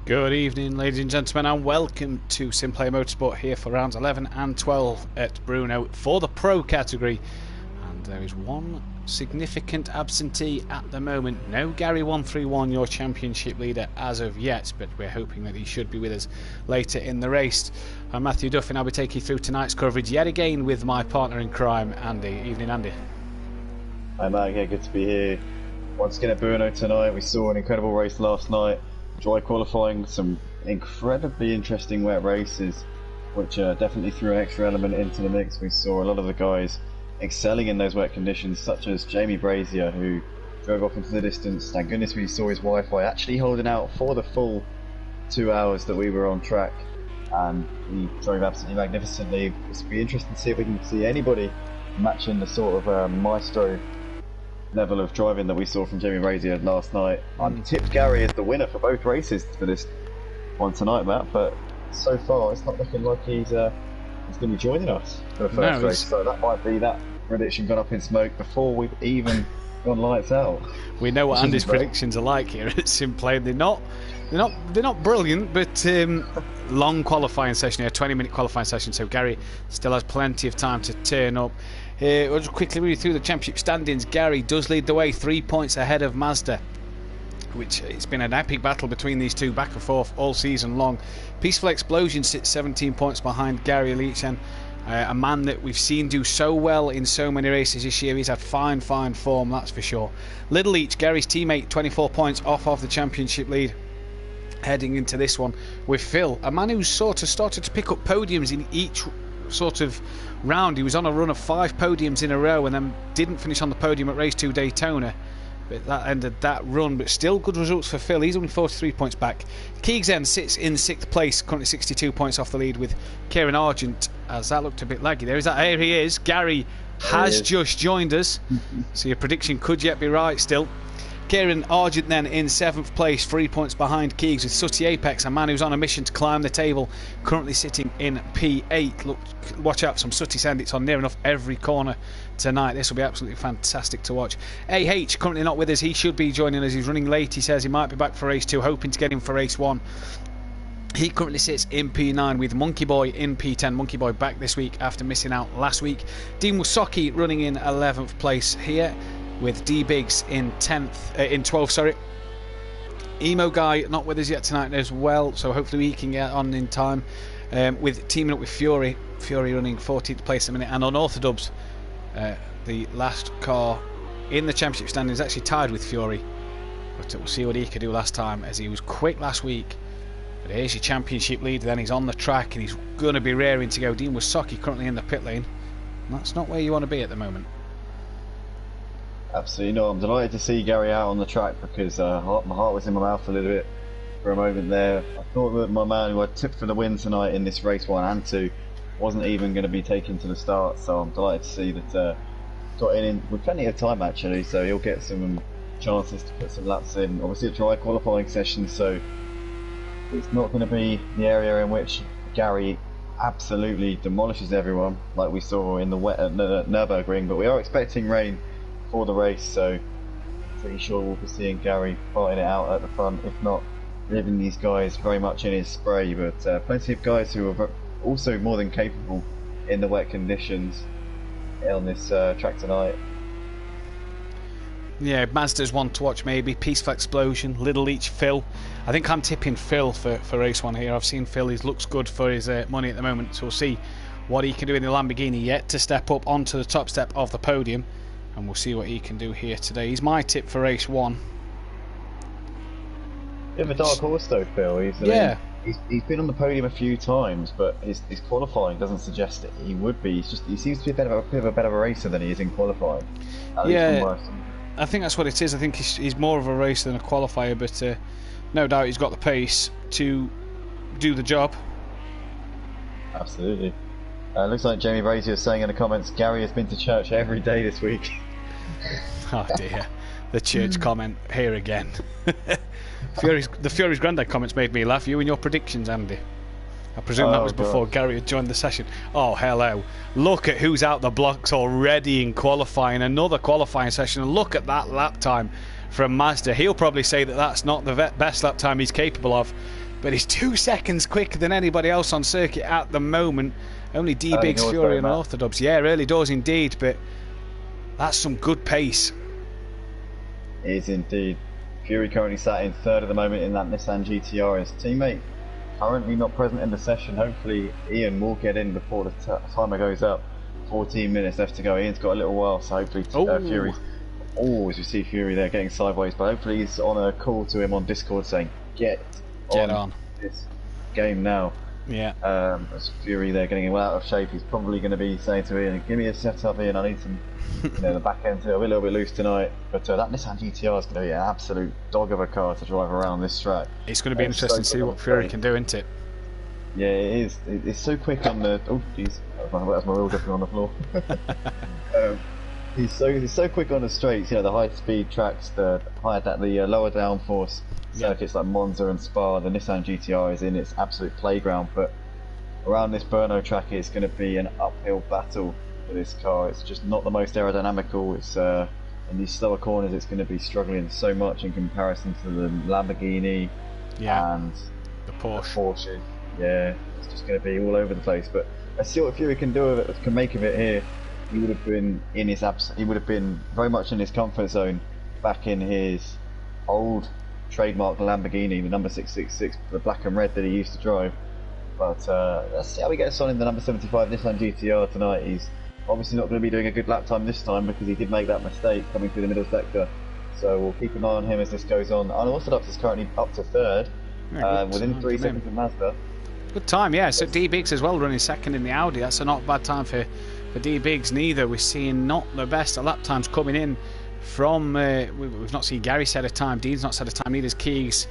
Good evening, ladies and gentlemen, and welcome to SimPlay Motorsport here for rounds 11 and 12 at Brno for the Pro category. And there is one significant absentee at the moment. No Gary 131, your championship leader as of yet, but we're hoping that he should be with us later in the race. I'm Matthew Duff, and I'll be taking you through tonight's coverage yet again with my partner in crime, Andy. Evening, Andy. Hi, Matt. Yeah, good to be here. Once again at Brno tonight. We saw an incredible race last night. Dry qualifying, some incredibly interesting wet races, which definitely threw an extra element into the mix. We saw a lot of the guys excelling in those wet conditions, such as Jamie Brazier, who drove off into the distance. Thank goodness we saw his Wi-Fi actually holding out for the full 2 hours that we were on track, and he drove absolutely magnificently. It's be interesting to see if we can see anybody matching the sort of maestro level of driving that we saw from Jamie Brazier last night. I'm tipped Gary as the winner for both races for this one tonight, Matt, but so far it's not looking like he's going to be joining us for the first race, so that might be that prediction gone up in smoke before we've even gone lights out. We know what Andy's predictions are like here at SimPlay. They're not brilliant, but long qualifying session here, 20-minute qualifying session, so Gary still has plenty of time to turn up. We'll just quickly read through the championship standings. Gary does lead the way, 3 points ahead of Mazda, which it's been an epic battle between these two, back and forth all season long. Peaceful Explosion sits 17 points behind Gary Leach, and a man that we've seen do so well in so many races this year. He's had fine form, that's for sure. Little Leach, Gary's teammate, 24 points off of the championship lead heading into this one with Phil, a man who's sort of started to pick up podiums in each sort of round. He was on a run of 5 podiums in a row and then didn't finish on the podium at race 2 Daytona, but that ended that run. But still good results for Phil. He's only 43 points back. Keegsen sits in 6th place, currently 62 points off the lead with Kieran Argent, as that looked a bit laggy there. Here he is. Gary has just joined us, so your prediction could yet be right still. Kieran Argent then in 7th place, 3 points behind Keegs, with Sooty Apex, a man who's on a mission to climb the table, currently sitting in P8. Look, watch out for some Sooty Sandits on near enough every corner tonight. This will be absolutely fantastic to watch. AH currently not with us. He should be joining us. He's running late. He says he might be back for race 2, hoping to get him for race 1. He currently sits in P9 with Monkey Boy in P10. Monkey Boy back this week after missing out last week. Dean Wasocki running in 11th place here, with D Biggs in 12th, sorry. Emo Guy not with us yet tonight as well, so hopefully we can get on in time. With teaming up with Fury running 14th place a minute, and Unorthodox, the last car in the championship standings, actually tied with Fury, but we'll see what he could do last time, as he was quick last week. But here's your championship leader, then he's on the track and he's going to be raring to go. Dean Wasocki currently in the pit lane. That's not where you want to be at the moment. Absolutely not. I'm delighted to see Gary out on the track, because my heart was in my mouth a little bit for a moment there. I thought that my man who I tipped for the win tonight in this race 1 and 2 wasn't even going to be taken to the start, so I'm delighted to see that got in with plenty of time actually, so he'll get some chances to put some laps in. Obviously a dry qualifying session, so it's not going to be the area in which Gary absolutely demolishes everyone like we saw in the wet at Nürburgring, but we are expecting rain for the race, so pretty sure we'll be seeing Gary fighting it out at the front, if not leaving these guys very much in his spray. But plenty of guys who are also more than capable in the wet conditions on this track tonight. Yeah, Mazda's one to watch maybe. Peaceful Explosion, Little Leach, Phil. I think I'm tipping Phil for race 1 here. I've seen Phil, he looks good for his money at the moment, so we'll see what he can do in the Lamborghini, yet to step up onto the top step of the podium, and we'll see what he can do here today. He's my tip for race 1. Bit of a dark horse though, Phil. He's been on the podium a few times, but his qualifying doesn't suggest that he would be. He seems to be a bit of a racer than he is in qualifying. I think that's what it is. I think he's more of a racer than a qualifier, but no doubt he's got the pace to do the job. Absolutely. Looks like Jamie Brazier is saying in the comments, Gary has been to church every day this week. Oh dear, the church comment here again. The Fury's granddad comments made me laugh. You and your predictions, Andy. I presume that was before Gary had joined the session. Oh, hello. Look at who's out the blocks already in qualifying. Another qualifying session. And look at that lap time from Mazda. He'll probably say that that's not the best lap time he's capable of. but he's 2 seconds quicker than anybody else on circuit at the moment. Only D-Biggs, Fury and Orthodubs. Yeah, early doors indeed, but that's some good pace. It is indeed. Fury currently sat in third at the moment in that Nissan GTR. His teammate currently not present in the session. Hopefully Ian will get in before the timer goes up. 14 minutes left to go. Ian's got a little while, so hopefully Fury's... Oh, as you see Fury there getting sideways, but hopefully he's on a call to him on Discord saying, get on this game now. Yeah. As Fury there getting well out of shape, he's probably going to be saying to Ian, give me a setup, Ian, I need some, the back end's a little bit loose tonight. But that Nissan GTR is going to be an absolute dog of a car to drive around this track. It's going to be interesting to see what Fury can do, isn't it? Yeah, it is. It's so quick on the... Oh, jeez, that was my wheel dripping on the floor. He's so quick on the straights, the high speed tracks, the lower downforce circuits like Monza and Spa. The Nissan GTR is in its absolute playground, but around this Brno track it's going to be an uphill battle for this car. It's just not the most aerodynamical. It's in these slower corners it's going to be struggling so much in comparison to the Lamborghini and the Porsche. Yeah, it's just going to be all over the place. But let's see what Fury can do with it, can make of it here. He would have been he would have been very much in his comfort zone back in his old trademark Lamborghini, the number 666, the black and red that he used to drive. But let's see how he gets on in the number 75 Nissan GTR tonight. He's obviously not going to be doing a good lap time this time because he did make that mistake coming through the middle sector. So we'll keep an eye on him as this goes on. Unorthodox is currently up to third, within 3 seconds of Mazda. Good time, yeah. So D-Biggs as well running second in the Audi. That's a not bad time for D-Biggs neither. We're seeing not the best lap times coming in from... we've not seen Gary set a time. Dean's not set a time. Neither's Keegs.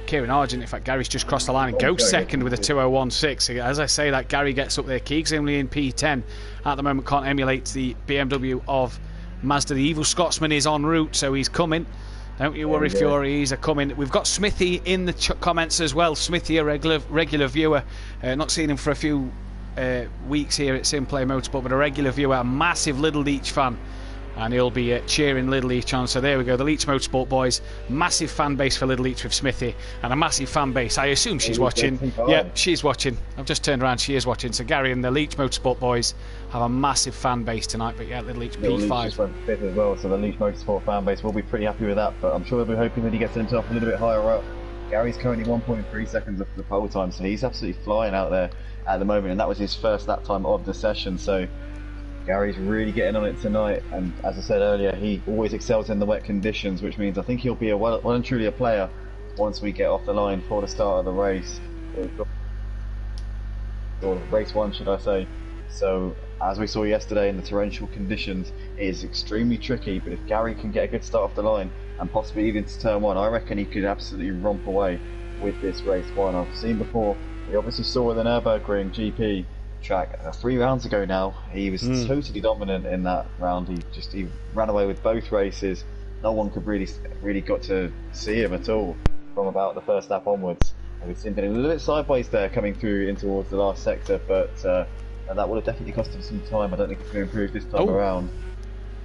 Kieran Argent. In fact, Gary's just crossed the line and goes second with a 2:01.6. As I say that, Gary gets up there. Keegs only in P10 at the moment. Can't emulate the BMW of Mazda. The evil Scotsman is en route, so he's coming. Don't you worry, Fury, he's a coming. We've got Smithy in the comments as well. Smithy, a regular viewer. Not seen him for a few weeks here at SimPlay Motorsport, but a regular viewer, a massive Little Leach fan. And he'll be cheering Little Leach on. So there we go, the Leach Motorsport boys. Massive fan base for Little Leach with Smithy, and a massive fan base. I assume she's watching. Yeah, she's watching. I've just turned around, she is watching. So Gary and the Leach Motorsport boys have a massive fan base tonight. But yeah, Little Leach P5. Leach just went fifth as well, so the Leach Motorsport fan base will be pretty happy with that. But I'm sure they'll be hoping that he gets himself a little bit higher up. Gary's currently 1.3 seconds off the pole time, so he's absolutely flying out there at the moment. And that was his first lap time of the session. So Gary's really getting on it tonight, and as I said earlier, he always excels in the wet conditions, which means I think he'll be well and truly a player once we get off the line for the start of the race, or race one should I say. So as we saw yesterday in the torrential conditions, it is extremely tricky, but if Gary can get a good start off the line and possibly even to turn one, I reckon he could absolutely romp away with this race one. I've seen before, we obviously saw with the Nürburgring GP track 3 rounds ago now, he was totally dominant in that round. He ran away with both races. No one could really got to see him at all from about the first lap onwards. We've seen him a little bit sideways there coming through in towards the last sector, but that would have definitely cost him some time. I don't think it's going to improve this time around.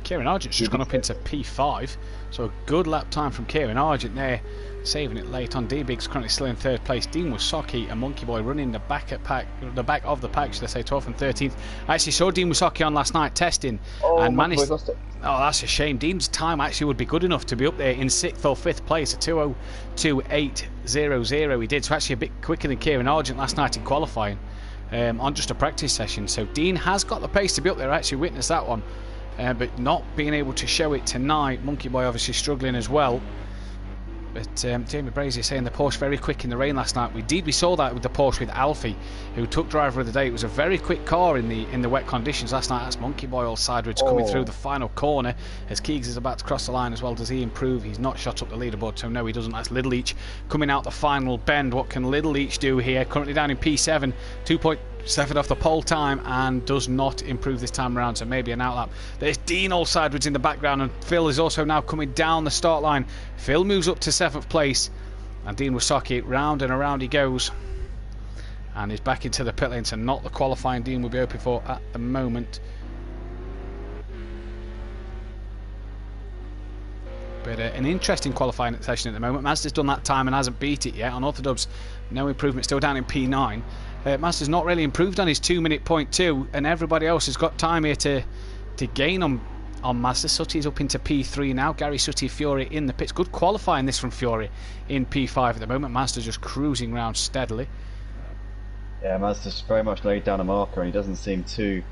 Kieran Argent's just gone up into P5, so a good lap time from Kieran Argent there, saving it late on. D-Biggs currently still in third place. Dean Wasocki and Monkey Boy running the back of the pack, should I say, 12th and 13th. I actually saw Dean Wasocki on last night testing and managed. Oh, that's a shame. Dean's time actually would be good enough to be up there in 6th or 5th place, a 2:02.800 he did, so actually a bit quicker than Kieran Argent last night in qualifying on just a practice session. So Dean has got the pace to be up there. I actually witnessed that one. But not being able to show it tonight. Monkey Boy obviously struggling as well. But Jamie Brazier saying the Porsche very quick in the rain last night. We saw that with the Porsche with Alfie, who took driver of the day. It was a very quick car in the wet conditions last night. That's Monkey Boy all sideways coming through the final corner as Keegs is about to cross the line as well. Does he improve? He's not shot up the leaderboard, so no, he doesn't. That's Little Leach coming out the final bend. What can Little Leach do here? Currently down in P7, 2.7 off the pole time, and does not improve this time around, so maybe an outlap. There's Dean all sideways in the background, and Phil is also now coming down the start line. Phil moves up to 7th place, and Dean Wasocki, round and around he goes, and is back into the pit lane, so not the qualifying Dean will be hoping for at the moment. But an interesting qualifying session at the moment. Mazda's done that time and hasn't beat it yet. On Orthodubs, no improvement, still down in P9. Mazda's not really improved on his 2-minute .2, and everybody else has got time here to gain on Mazda. Sutti's up into P3 now. Gary Suttie, Fiore in the pits. Good qualifying this from Fiore in P5 at the moment. Mazda just cruising round steadily. Yeah, Mazda's very much laid down a marker, and he doesn't seem too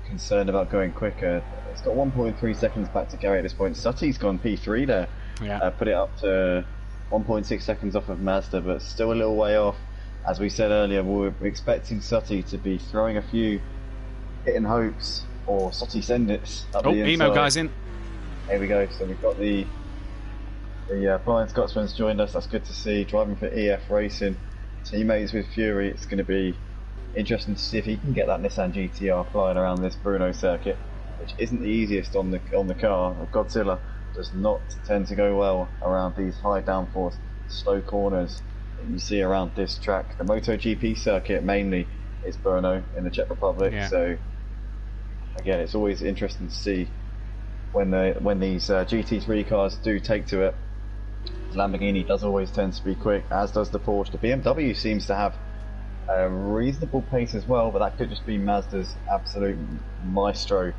concerned about going quicker. It's got 1.3 seconds back to Gary at this point. Suttie's gone P3 there. Yeah. Put it up to 1.6 seconds off of Mazda, but still a little way off. As we said earlier, we're expecting Suttie to be throwing a few hitting hopes or Suttie send-its up the inside. Emo guy's in. Here we go. So we've got the Flying Scotsman's joined us. That's good to see. Driving for EF Racing, teammates with Fury. It's going to be interesting to see if he can get that Nissan GTR flying around this Brno circuit, which isn't the easiest on the car. Godzilla does not tend to go well around these high downforce, slow corners that you see around this track. The MotoGP circuit mainly is Brno in the Czech Republic. Yeah. So again, it's always interesting to see when these GT3 cars do take to it. The Lamborghini does always tend to be quick, as does the Porsche. The BMW seems to have a reasonable pace as well, but that could just be Mazda's absolute maestro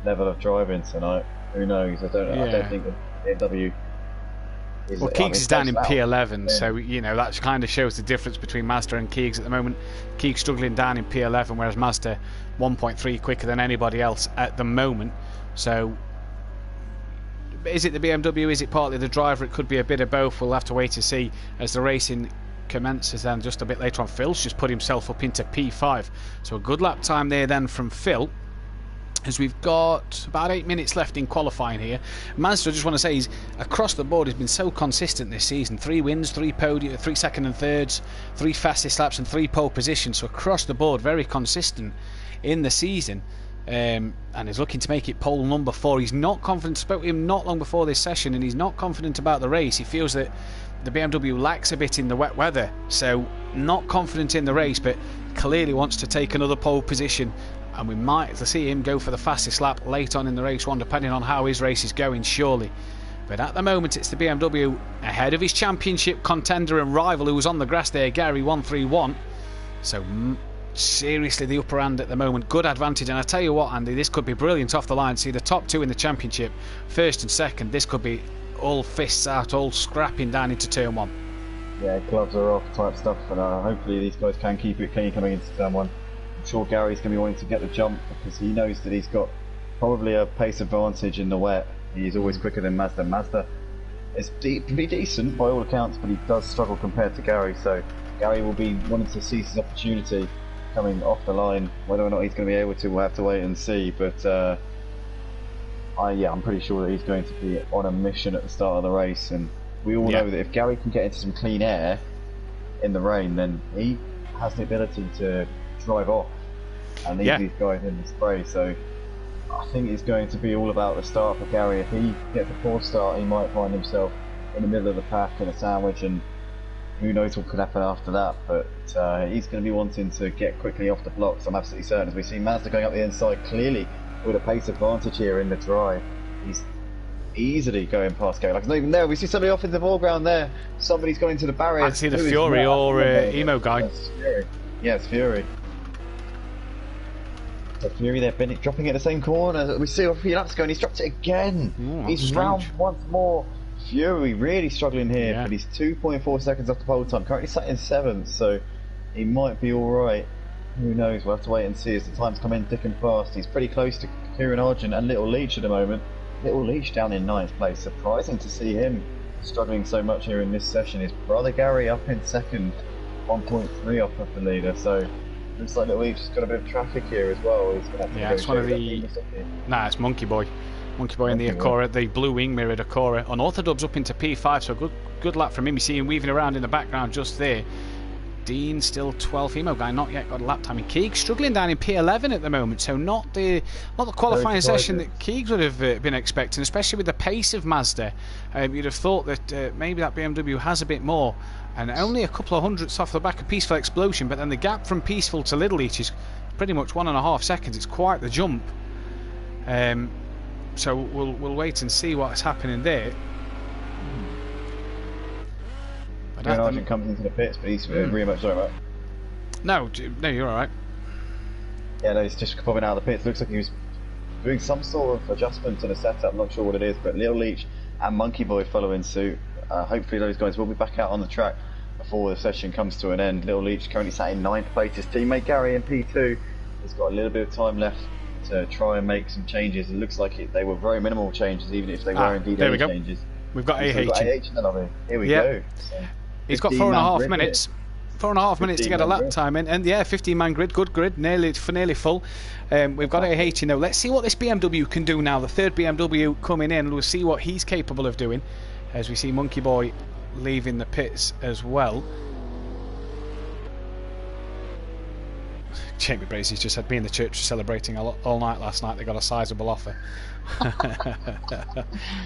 level of driving tonight. Who knows? I don't think the BMW is... Well, Keegs is down in P11, so you know that kind of shows the difference between Mazda and Keegs at the moment. Keegs struggling down in P11, whereas Mazda 1.3 quicker than anybody else at the moment. So is it the BMW? Is it partly the driver? It could be a bit of both. We'll have to wait to see as the racing commences. Then just a bit later on, Phil's just put himself up into P5, so a good lap time there then from Phil, as we've got about 8 minutes left in qualifying here. Mazda, I just want to say, he's across the board has been so consistent this season. 3 wins, 3 podium, 3 second and thirds, 3 fastest laps and 3 pole positions, so across the board very consistent in the season. And is looking to make it pole number 4. He's not confident. Spoke to him not long before this session, and he's not confident about the race. He feels that the BMW lacks a bit in the wet weather, so not confident in the race, but clearly wants to take another pole position, and we might see him go for the fastest lap late on in the race one, depending on how his race is going, surely. But at the moment it's the BMW ahead of his championship contender and rival who was on the grass there, Gary 131. So seriously the upper hand at the moment. Good advantage, and I tell you what, Andy, this could be brilliant off the line. See the top 2 in the championship, first and second. This could be all fists out, all scrapping down into turn 1. Yeah, gloves are off type stuff, and hopefully these guys can keep it clean coming into turn 1. I'm sure Gary's going to be wanting to get the jump because he knows that he's got probably a pace advantage in the wet. He's always quicker than Mazda. Mazda is pretty decent by all accounts, but he does struggle compared to Gary, so Gary will be wanting to seize his opportunity coming off the line. Whether or not he's going to be able to, we'll have to wait and see, but I'm pretty sure that he's going to be on a mission at the start of the race, and we all know that if Gary can get into some clean air in the rain, then he has the ability to drive off and leave these guys in the spray. So I think it's going to be all about the start for Gary. If he gets a poor start, he might find himself in the middle of the pack in a sandwich, and who knows what could happen after that. But he's going to be wanting to get quickly off the blocks, I'm absolutely certain. As we see Mazda going up the inside, clearly with a pace advantage here in the drive. He's easily going past Gary. Like, he's not even there. We see somebody off in the foreground there. Somebody's going into the barrier. I see the Fury or Emo guy. It's Fury. Yeah, it's Fury. So Fury there, Bennett dropping it in the same corner. We see a few laps ago, and he's dropped it again. He's round once more. Fury really struggling here, but he's 2.4 seconds off the pole time. Currently sat in 7th, so he might be alright. Who knows? We'll have to wait and see as the times come in thick and fast. He's pretty close to Kieran Argent and Little Leach at the moment. Little Leach down in 9th place. Surprising to see him struggling so much here in this session. His brother Gary up in 2nd, 1.3 off of the leader. So looks like Little Leach has got a bit of traffic here as well. He's gonna have to it's one of the... Nah, it's Monkey Boy. Monkey Boy in the Acura, the blue wing mirrored Acura. Unorthodox up into P5, so good lap from him. You see him weaving around in the background just there. Dean still 12th. Emo guy not yet got a lap time. And Keegs struggling down in P11 at the moment, so not the qualifying session that Keegs would have been expecting, especially with the pace of Mazda. You'd have thought that maybe that BMW has a bit more, and only a couple of hundredths off the back of Peaceful Explosion, but then the gap from Peaceful to Little Leach is pretty much 1.5 seconds. It's quite the jump. So we'll wait and see what's happening there. Kieran Argent comes into the pits, but he's very much sorry, right? No, you're all right. Yeah, no, he's just popping out of the pits. Looks like he was doing some sort of adjustment to the setup. Not sure what it is, but Little Leech and Monkey Boy following suit. Hopefully those guys will be back out on the track before the session comes to an end. Little Leech currently sat in 9th place. His teammate Gary in P2 has got a little bit of time left to try and make some changes. It looks like they were very minimal changes, even if they were indeed any changes. We've got AH in the lobby. Here we go. So, he's got 4.5 minutes. 4.5 minutes to get a lap time in, and 15-man grid, good grid, nearly full. We've got AH in though. Let's see what this BMW can do now. The third BMW coming in. We'll see what he's capable of doing, as we see Monkey Boy leaving the pits as well. Jamie Brazy's just had me in the church celebrating all night last night. They got a sizable offer.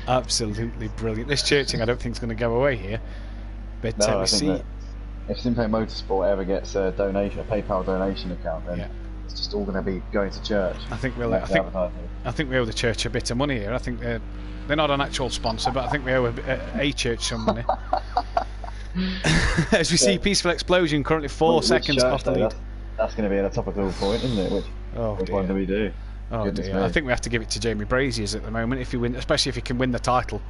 Absolutely brilliant. This churching I don't think is going to go away here. But no, we see. If SimPlay Motorsport ever gets a donation, a PayPal donation account, then it's just all going to be going to church. I think we owe the church a bit of money here. I think they're not an actual sponsor, but I think we owe a church some money. As we see Peaceful Explosion currently 4 seconds off the lead. That's going to be a topical point, isn't it? Which one do we do? Oh dear. I think we have to give it to Jamie Braziers at the moment, if you win, especially if he can win the title.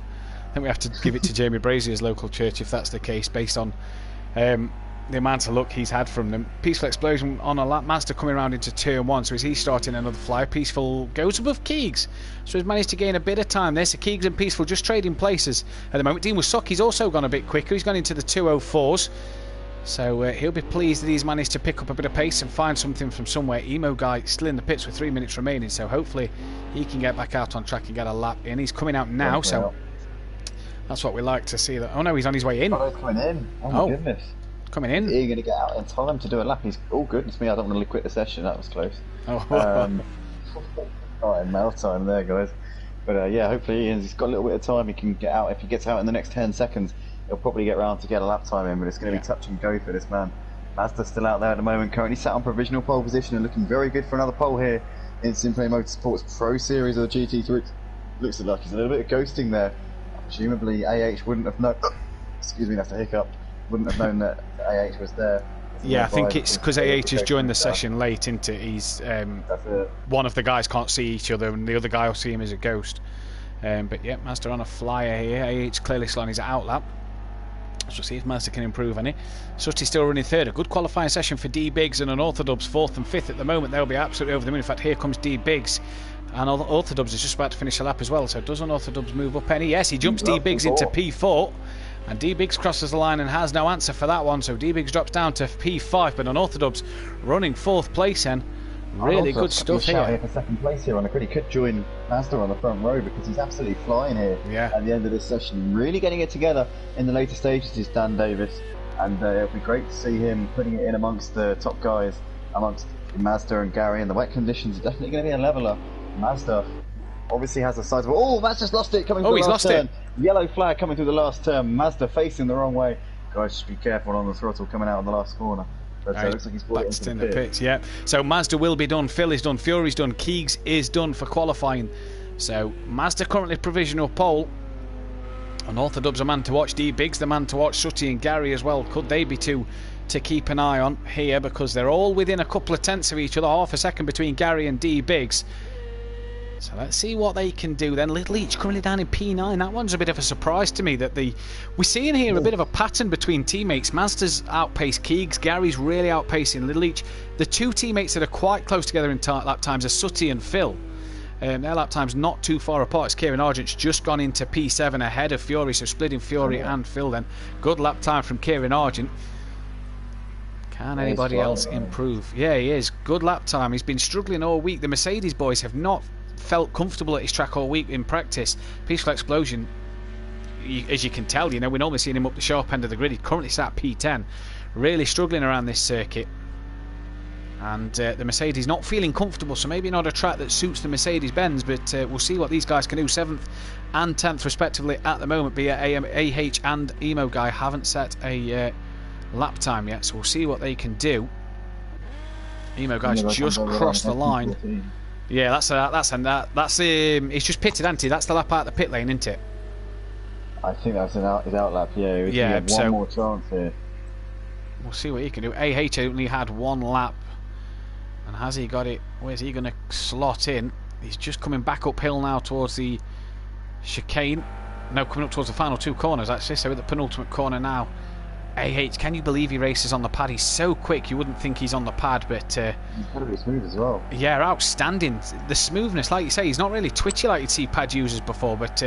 I think we have to give it to Jamie Braziers' local church if that's the case, based on the amount of luck he's had from them. Peaceful Explosion on a lap master coming around into turn 1, so is he starting another flyer? Peaceful goes above Keegs, so he's managed to gain a bit of time there. So Keegs and Peaceful just trading places at the moment. Dean Wasoki's also gone a bit quicker. He's gone into the 204s, so he'll be pleased that he's managed to pick up a bit of pace and find something from somewhere. Emo Guy still in the pits with 3 minutes remaining, so hopefully he can get back out on track and get a lap in. He's coming out now, so that's what we like to see. That. Oh no, he's on his way in. Oh, he's coming in. Oh my goodness. Coming in. He's going to get out in time to do a lap. He's goodness me, I don't want to quit the session. That was close. Alright, mail time there, guys. But yeah, hopefully he's got a little bit of time. He can get out. If he gets out in the next 10 seconds, he'll probably get round to get a lap time in. But it's going to be touch and go for this man. Mazda's still out there at the moment. Currently sat on provisional pole position and looking very good for another pole here in SimPlay Motorsport's Pro Series of the GT3. Looks like he's a little bit of ghosting there. Presumably AH wouldn't have known. Excuse me, that's a hiccup. Wouldn't have known that AH was there. Yeah, I think it's because AH has joined the session late, isn't it? He's one of the guys can't see each other, and the other guy will see him as a ghost. But yeah, Mazda on a flyer here. AH clearly still on his outlap. So we'll see if Mazda can improve any. Sutty's still running third. A good qualifying session for D Biggs and Unorthodox 4th and 5th at the moment. They'll be absolutely over the moon. In fact, here comes D Biggs. And Orthodox is just about to finish a lap as well. So does Unorthodox move up any? Yes, he jumps D Biggs into P4. And D Biggs crosses the line and has no answer for that one. So D Biggs drops down to P5. But Unorthodox running 4th place then. Really good stuff here. For 2nd place here on the grid. He could join Mazda on the front row because he's absolutely flying here at the end of this session. Really getting it together in the later stages is Dan Davis. And it'll be great to see him putting it in amongst the top guys, amongst Mazda and Gary. And the wet conditions are definitely going to be a leveller. Mazda obviously has a sizable... Oh, Mazda's lost it coming through the last turn. Yellow flag coming through the last turn. Mazda facing the wrong way. Guys, just be careful on the throttle coming out on the last corner. But looks like he's brought it into the pits. Yeah. So Mazda will be done. Phil is done. Fury's done. Keegs is done for qualifying. So Mazda currently provisional pole. Unorthodox a man to watch. D Biggs the man to watch. Sutty and Gary as well. Could they be two to keep an eye on here, because they're all within a couple of tenths of each other. Half a second between Gary and D Biggs. So let's see what they can do then. Little Leech currently down in P9. That one's a bit of a surprise to me, that we're seeing here a bit of a pattern between teammates. Mazda's outpaced Keegs. Gary's really outpacing Little Leech. The two teammates that are quite close together in lap times are Sutty and Phil. Their lap times not too far apart. It's Kieran Argent's just gone into P7 ahead of Fury, so splitting Fury and Phil then. Good lap time from Kieran Argent. Can anybody else improve? Yeah, he is. Good lap time. He's been struggling all week. The Mercedes boys have not felt comfortable at his track all week in practice. Peaceful Explosion, as you can tell, we're normally seeing him up the sharp end of the grid. He currently sat P10, really struggling around this circuit. And the Mercedes not feeling comfortable, so maybe not a track that suits the Mercedes-Benz, but we'll see what these guys can do. 7th and 10th respectively at the moment. But AH and Emo Guy haven't set a lap time yet, so we'll see what they can do. Emo Guy's just crossed the line. Yeah, that's he's just pitted, hasn't he? That's the lap out of the pit lane, isn't it? I think that's his outlap, yeah. He had one more chance here. We'll see what he can do. AH only had one lap. And has he got it? Where's he going to slot in? He's just coming back uphill now towards the chicane. No, coming up towards the final two corners, actually. So at the penultimate corner now. AH, can you believe he races on the pad? He's so quick, you wouldn't think he's on the pad, but... he's incredibly smooth as well. Yeah, outstanding. The smoothness, like you say, he's not really twitchy like you'd see pad users before, but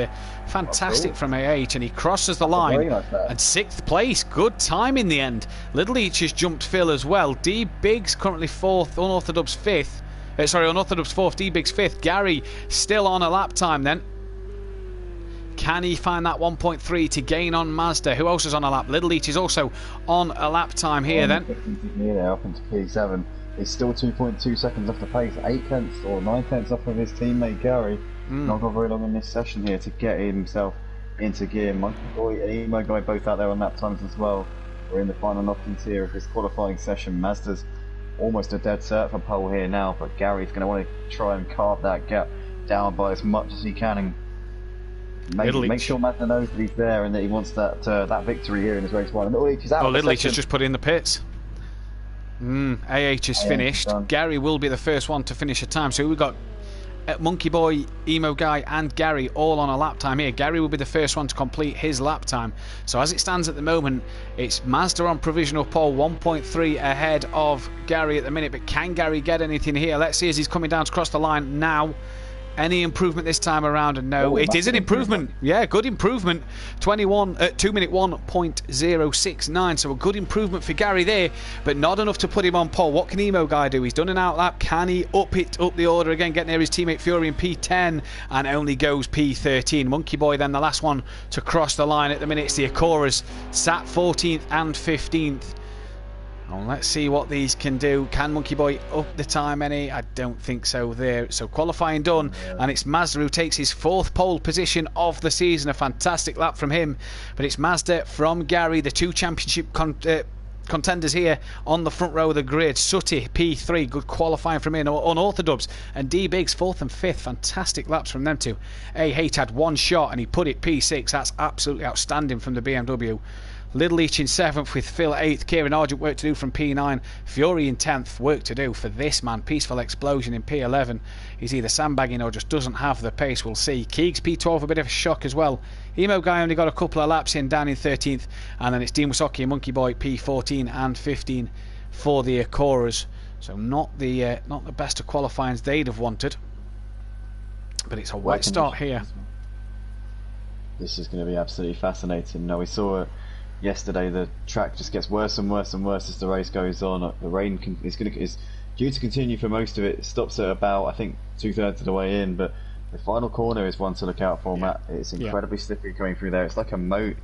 fantastic from AH, and he crosses the line. And 6th place, good time in the end. Little Each has jumped Phil as well. D Biggs currently 4th, Unorthodox 5th. Unorthodox 4th, D Biggs 5th. Gary still on a lap time then. Can he find that 1.3 to gain on Mazda? Who else is on a lap? Little Each is also on a lap time here then. Up into P7. He's still 2.2 seconds off the pace. 8 tenths or 9 tenths off of his teammate Gary. Not got very long in this session here to get himself into gear. Monkey Boy and Emo Guy both out there on lap times as well. We're in the final knockings here of this qualifying session. Mazda's almost a dead cert for pole here now, but Gary's going to want to try and carve that gap down by as much as he can and make sure Mazda knows that he's there and that he wants that that victory here in his race 1. And Little Each is out. Little Each has just put in the pits. AH is finished. Gary will be the first one to finish a time. So we've got Monkey Boy, Emo Guy and Gary all on a lap time here. Gary will be the first one to complete his lap time. So as it stands at the moment, it's Mazda on provisional pole, 1.3 ahead of Gary at the minute. But can Gary get anything here? Let's see as he's coming down to cross the line now. Any improvement this time around? And no, it is an improvement. Yeah, good improvement. 2 minute 1.069. So a good improvement for Gary there, but not enough to put him on pole. What can Emo Guy do? He's done an outlap. Can he up the order again, get near his teammate Fury in P10 and only goes P13? Monkey Boy then the last one to cross the line at the minute. It's the Acoras sat 14th and 15th. Well, let's see what these can do. Can Monkey Boy up the time any? I don't think so there. So qualifying done, and it's Mazda who takes his 4th pole position of the season. A fantastic lap from him. But it's Mazda from Gary, the 2 championship contenders here on the front row of the grid. Sutty, P3, good qualifying from him. Unorthodox and D Biggs 4th and 5th. Fantastic laps from them two. AH had one shot and he put it P6. That's absolutely outstanding from the BMW. Little Each in 7th with Phil 8th. Kieran Argent work to do from P9. Fury in 10th. Work to do for this man. Peaceful Explosion in P11. He's either sandbagging or just doesn't have the pace. We'll see. Keegs P12, a bit of a shock as well. Emo Guy only got a couple of laps in, down in 13th. And then it's Dean Wasocki and Monkey Boy P14 and 15 for the Acoras. So not the best of qualifyings they'd have wanted. But it's a wet start here. This is going to be absolutely fascinating. Now we saw yesterday the track just gets worse and worse and worse as the race goes on. The rain is due to continue for most of it. It stops at about, I think, 2/3 of the way in, but the final corner is one to look out for, Matt. It's incredibly slippery coming through there. It's like a moat,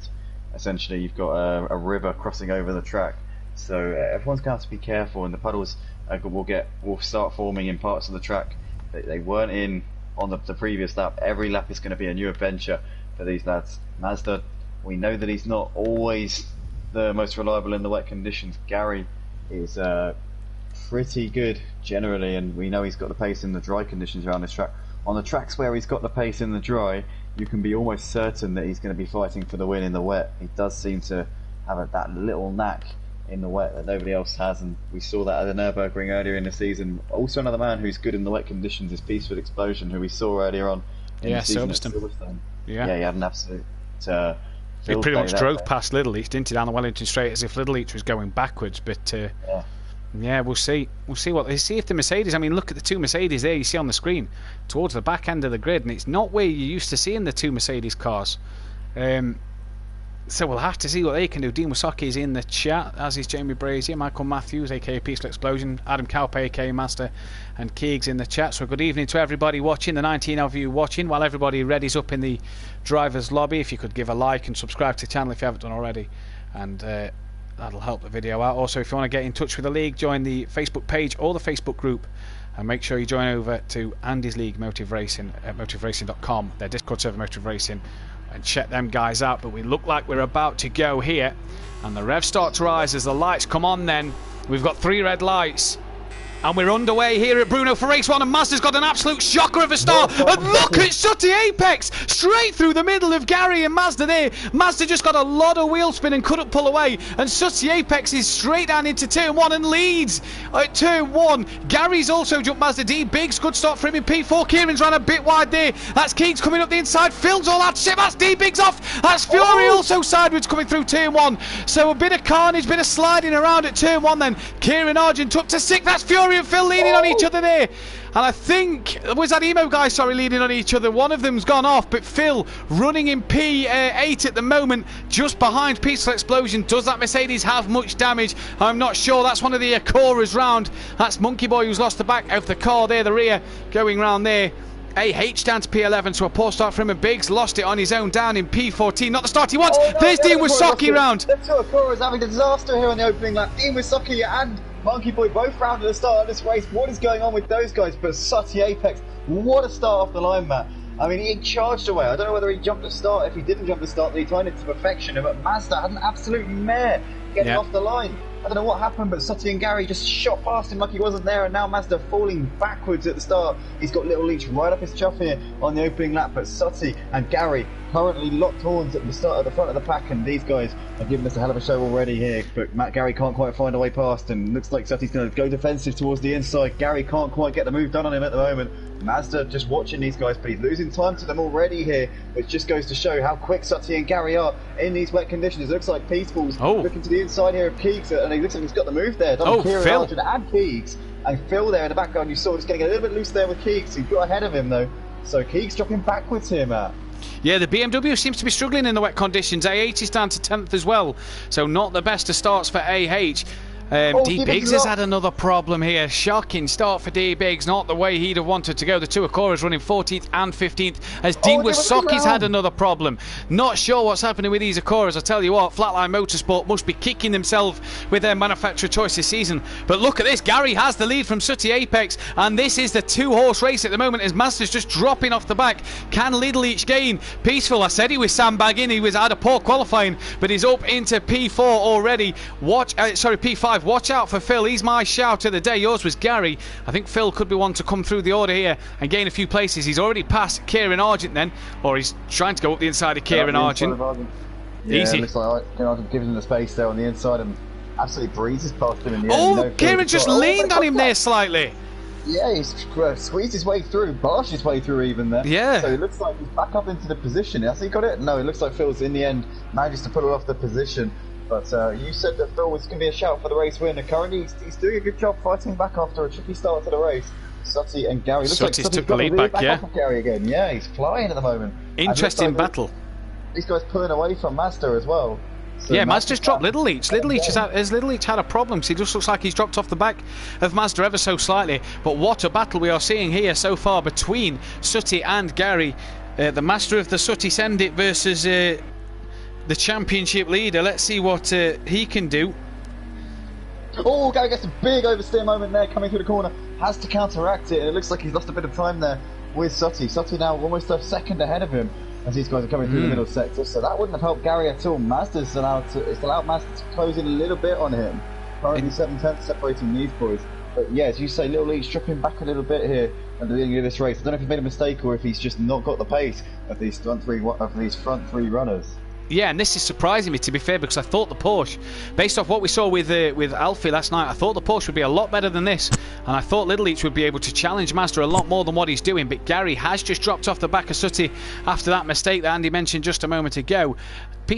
essentially. You've got a river crossing over the track, so everyone's going to have to be careful, and the puddles will start forming in parts of the track that they weren't in on the previous lap. Every lap is going to be a new adventure for these lads. Mazda, we know that he's not always the most reliable in the wet conditions. Gary is pretty good generally, and we know he's got the pace in the dry conditions around this track. On the tracks where he's got the pace in the dry, you can be almost certain that he's going to be fighting for the win in the wet. He does seem to have that little knack in the wet that nobody else has, and we saw that at the Nürburgring earlier in the season. Also another man who's good in the wet conditions is Peaceful Explosion, who we saw earlier on in the season at Silverstone. Yeah, he had an absolute he pretty much drove past Little Each, didn't he, down the Wellington Straight as if Little Each was going backwards. But yeah, we'll see. We'll see if the Mercedes. I mean, look at the 2 Mercedes there you see on the screen towards the back end of the grid, and it's not where you're used to seeing the 2 Mercedes cars. So we'll have to see what they can do. Dean Wasocki is in the chat, as is Jamie Brazier, Michael Matthews, aka Peaceful Explosion, Adam Kaupe, aka Master, and Keegs in the chat. So good evening to everybody watching, the 19 of you watching, while everybody readies up in the driver's lobby. If you could give a like and subscribe to the channel if you haven't done already, and that'll help the video out. Also, if you want to get in touch with the league, join the Facebook page or the Facebook group, and make sure you join over to Andy's League Motive Racing at motiveracing.com, their Discord server Motive Racing, and check them guys out. But we look like we're about to go here, and the rev start to rise as the lights come on. Then we've got 3 red lights. And we're underway here at Brno for race 1, and Mazda's got an absolute shocker of a start. And look at Sutty Apex straight through the middle of Gary and Mazda there. Mazda just got a lot of wheel spin and couldn't pull away, and Sutty Apex is straight down into turn 1 and leads at turn 1. Gary's also jumped Mazda. D Biggs, good start for him in P4. Kieran's ran a bit wide there. That's Keeks coming up the inside. Phil's all out shit. That's D Biggs off. That's Fury also sideways coming through turn 1. So a bit of carnage, bit of sliding around at turn 1 then. Kieran Argent up to 6th. That's Fury and Phil leaning on each other there. And I think, was that Emo guy, sorry, leaning on each other? One of them's gone off, but Phil running in P8 at the moment, just behind Peaceful Explosion. Does that Mercedes have much damage? I'm not sure. That's one of the Acoras round. That's Monkey Boy who's lost the back of the car there, the rear, going round there. AH down to P11, so a poor start for him, and Biggs lost it on his own down in P14. Not the start he wants. There's Dean Wisocki round. The two Acoras having a disaster here on the opening lap. Dean Wisocki and Monkey Boy both round at the start of this race. What is going on with those guys? But Sutty Apex, what a start off the line, Matt. I mean, he charged away. I don't know whether he jumped the start. If he didn't jump the start, he timed it to perfection. But Mazda had an absolute mare getting off the line. I don't know what happened, but Sutty and Gary just shot past him like he wasn't there, and now Mazda falling backwards at the start. He's got Little Leach right up his chuff here on the opening lap, but Sutty and Gary currently locked horns at the start, at the front of the pack, and these guys are giving us a hell of a show already here. But Gary can't quite find a way past, and looks like Sutty's going to go defensive towards the inside. Gary can't quite get the move done on him at the moment. Mazda just watching these guys, but he's losing time to them already here, which just goes to show how quick Sutty and Gary are in these wet conditions. It looks like Peaceful's looking to the inside here of Keeks, and he looks like he's got the move there. Phil and Keeks, and Phil there in the background. You saw just getting a little bit loose there with Keeks. He got ahead of him though, so Keeks dropping backwards here, Matt. Yeah, the BMW seems to be struggling in the wet conditions. AH is down to 10th as well, so not the best of starts for AH. D Biggs has had another problem here. Shocking start for D Biggs, not the way he'd have wanted to go. The two Acoras running 14th and 15th as Dean Wisocki's had another problem. Not sure what's happening with these Acoras. I tell you what, Flatline Motorsport must be kicking themselves with their manufacturer choice this season. But look at this, Gary has the lead from Sutty Apex, and this is the two-horse race at the moment as Mazda's just dropping off the back. Can Little each gain? Peaceful, I said he was sandbagging, he had a poor qualifying, but he's up into P4 already. P5. Watch out for Phil. He's my shout of the day. Yours was Gary. I think Phil could be one to come through the order here and gain a few places. He's already passed Kieran Argent then, or he's trying to go up the inside of Kieran Argent. Yeah, easy. Looks like Kieran Argent giving him the space there on the inside and absolutely breezes past him in the end. Kieran just leaned on him there slightly. Yeah, he's squeezed his way through, barshed his way through even there. Yeah. So it looks like he's back up into the position. Has he got it? No, it looks like Phil's in the end manages to pull it off the position. But you said that Phil was going to be a shout for the race winner. Currently, he's doing a good job fighting back after a tricky start to the race. Sutty and Gary. Looks like Sutty's took the lead back, off of Gary again. Yeah, he's flying at the moment. Interesting battle. These guys pulling away from Mazda as well. So yeah, Mazda's dropped Little Leach. Little Leach has had a problem. So he just looks like he's dropped off the back of Mazda ever so slightly. But what a battle we are seeing here so far between Sutty and Gary. The master of the Sutty Send It versus the championship leader. Let's see what he can do. Oh, Gary gets a big oversteer moment there coming through the corner. Has to counteract it, and it looks like he's lost a bit of time there with Sutty. Sutty now almost a second ahead of him as these guys are coming through the middle sector, so that wouldn't have helped Gary at all. Mazda's allowed Mazda to close in a little bit on him. Currently 7/10 separating these boys. But yeah, as you say, Little Leach stripping back a little bit here at the beginning of this race. I don't know if he's made a mistake or if he's just not got the pace of these front three runners. Yeah, and this is surprising me, to be fair, because I thought the Porsche, based off what we saw with Alfie last night, I thought the Porsche would be a lot better than this, and I thought Little Leach would be able to challenge Mazda a lot more than what he's doing. But Gary has just dropped off the back of Sutty after that mistake that Andy mentioned just a moment ago.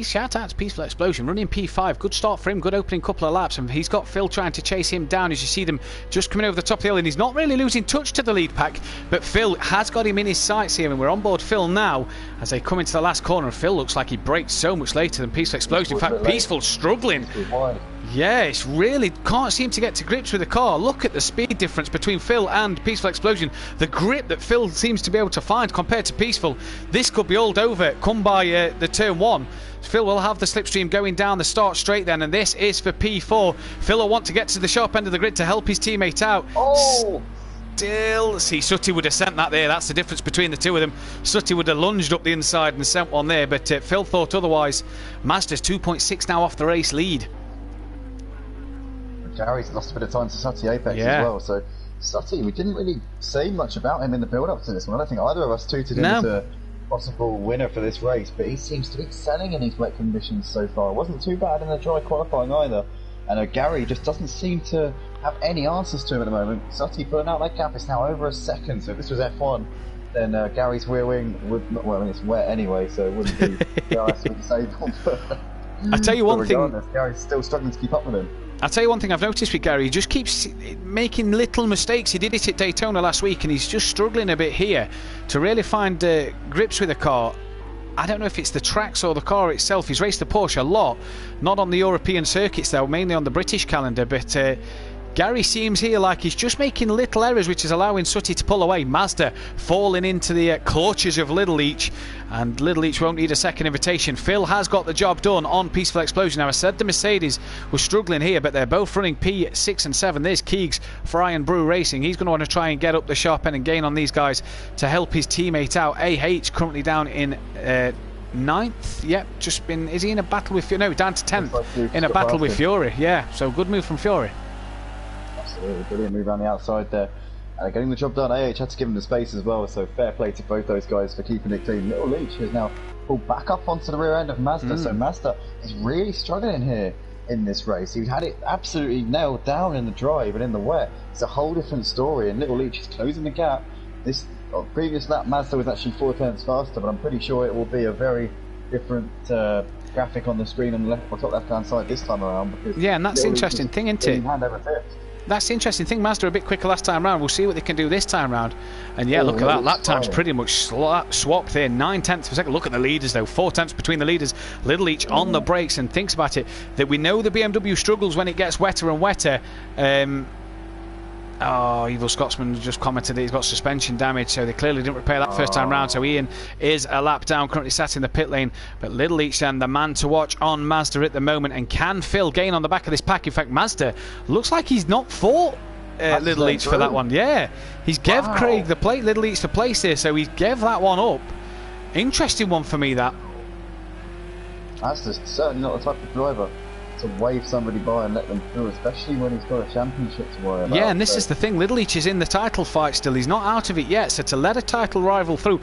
Shout out to Peaceful Explosion, running P5. Good start for him, good opening couple of laps, and he's got Phil trying to chase him down as you see them just coming over the top of the hill, and he's not really losing touch to the lead pack, but Phil has got him in his sights here, and we're on board Phil now as they come into the last corner. Phil looks like he braked so much later than Peaceful Explosion. In fact, Peaceful struggling. Yeah, it's really can't seem to get to grips with the car. Look at the speed difference between Phil and Peaceful Explosion. The grip that Phil seems to be able to find compared to Peaceful. This could be all over come by the turn 1. Phil will have the slipstream going down the start straight then, and this is for P4. Phil will want to get to the sharp end of the grid to help his teammate out. Still, see, Sutty would have sent that there. That's the difference between the two of them. Sutty would have lunged up the inside and sent one there, but Phil thought otherwise. Mazda's 2.6 now off the race lead. Gary's lost a bit of time to Sutty Apex as well. So Sutty, we didn't really say much about him in the build-up to this one. I don't think either of us tweeted him as a possible winner for this race, but he seems to be excelling in these wet conditions so far. It wasn't too bad in the dry qualifying either. And Gary just doesn't seem to have any answers to him at the moment. Sutty putting out that gap, it's now over a second, so if this was F1, then Gary's rear wing would not, well, I mean, it's wet anyway, so it wouldn't be disabled. I tell you one thing, Gary's still struggling to keep up with him. I'll tell you one thing I've noticed with Gary, he just keeps making little mistakes. He did it at Daytona last week, and he's just struggling a bit here to really find grips with the car. I don't know if it's the tracks or the car itself. He's raced the Porsche a lot, not on the European circuits though, mainly on the British calendar, but Gary seems here like he's just making little errors, which is allowing Sutty to pull away. Mazda falling into the clutches of Little Leach, and Little Leach won't need a second invitation. Phil has got the job done on Peaceful Explosion. Now, I said the Mercedes was struggling here, but they're both running P6 and 7. There's Keegs for Iron Brew Racing. He's going to want to try and get up the sharp end and gain on these guys to help his teammate out. AH currently down in 9th. Yep, just been, is he in a battle with Fury? No, down to 10th in a battle with Fury. Yeah, so good move from Fury. Absolutely brilliant move around the outside there. Getting the job done. AH had to give him the space as well, so fair play to both those guys for keeping it clean. Little Leach has now pulled back up onto the rear end of Mazda, so Mazda is really struggling here in this race. He had it absolutely nailed down in the dry, but in the wet, it's a whole different story, and Little Leach is closing the gap. This previous lap, Mazda was actually 4 tenths faster, but I'm pretty sure it will be a very different graphic on the screen on the left, or top left-hand side this time around. Because yeah, and that's the interesting thing, isn't it? Hand over fifth. That's the interesting thing. Mazda a bit quicker last time round. We'll see what they can do this time round. And yeah, look at that. Lap time's pretty much swapped there. 9 tenths per second. Look at the leaders though. 4 tenths between the leaders. Little Leach on the brakes, and thinks about it that we know the BMW struggles when it gets wetter and wetter. Oh, Evil Scotsman just commented that he's got suspension damage, so they clearly didn't repair that first time round. So Ian is a lap down, currently sat in the pit lane. But Little Leach then, the man to watch on Mazda at the moment. And can Phil gain on the back of this pack? In fact, Mazda looks like he's not fought Little Leach for that one. Yeah, he's gave Craig the plate, Little Leach the place here, so he gave that one up. Interesting one for me, that. Mazda's certainly not the type of driver to wave somebody by and let them through, especially when he's got a championship to worry about. Yeah, and this is the thing, Little Leach is in the title fight still, he's not out of it yet, so to let a title rival through,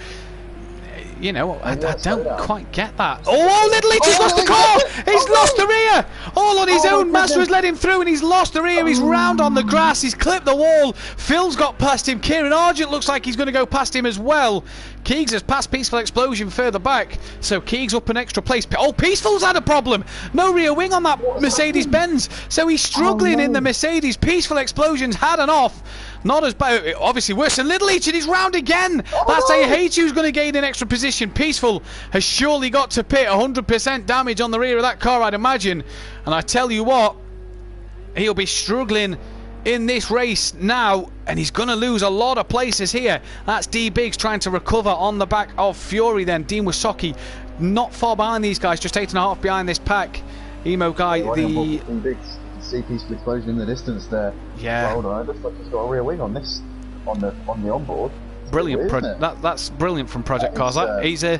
you know, I don't quite get that. Oh, Little Leach has lost the core! He's lost the rear! All on his own, Mazda has let him through and he's lost the rear, he's round on the grass, he's clipped the wall, Phil's got past him, Kieran Argent looks like he's going to go past him as well. Keegs has passed Peaceful Explosion further back, so Keegs up an extra place. Oh, Peaceful's had a problem! No rear wing on that Mercedes-Benz, so he's struggling in the Mercedes. Peaceful Explosion's had an off. Not as bad, obviously worse than Little Leach, and he's round again. That's AH who's going to gain an extra position. Peaceful has surely got to pit. 100% damage on the rear of that car, I'd imagine. And I tell you what, he'll be struggling in this race now, and he's going to lose a lot of places here. That's D Biggs trying to recover on the back of Fury then. Dean Wasocki not far behind these guys, just 8.5 behind this pack. Emo guy, the... See Peaceful Explosion in the distance there. Yeah. Hold on, it looks like he's got a rear wing on this, on the onboard. Brilliant, that's brilliant from Project Cars. He's a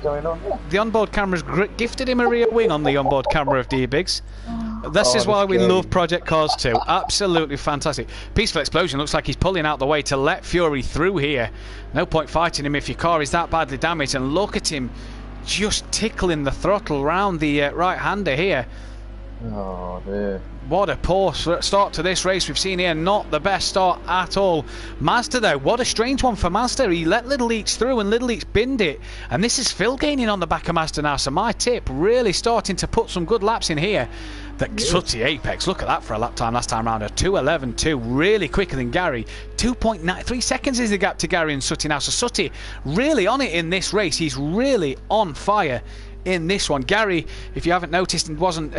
going on? Yeah. The onboard camera's gifted him a rear wing on the onboard camera of D Biggs. This is why we love Project Cars too. Absolutely fantastic. Peaceful Explosion looks like he's pulling out the way to let Fury through here. No point fighting him if your car is that badly damaged. And look at him just tickling the throttle round the right-hander here. Oh dear. What a poor start to this race we've seen here. Not the best start at all. Mazda though, what a strange one for Mazda. He let Little Leach through and Little Leach binned it. And this is Phil gaining on the back of Mazda now. So my tip, really starting to put some good laps in here. The Sutty Apex, look at that for a lap time last time round. A 2:11.2, really quicker than Gary. 2.93 seconds is the gap to Gary and Sutty now. So Sutty really on it in this race. He's really on fire in this one. Gary, if you haven't noticed, wasn't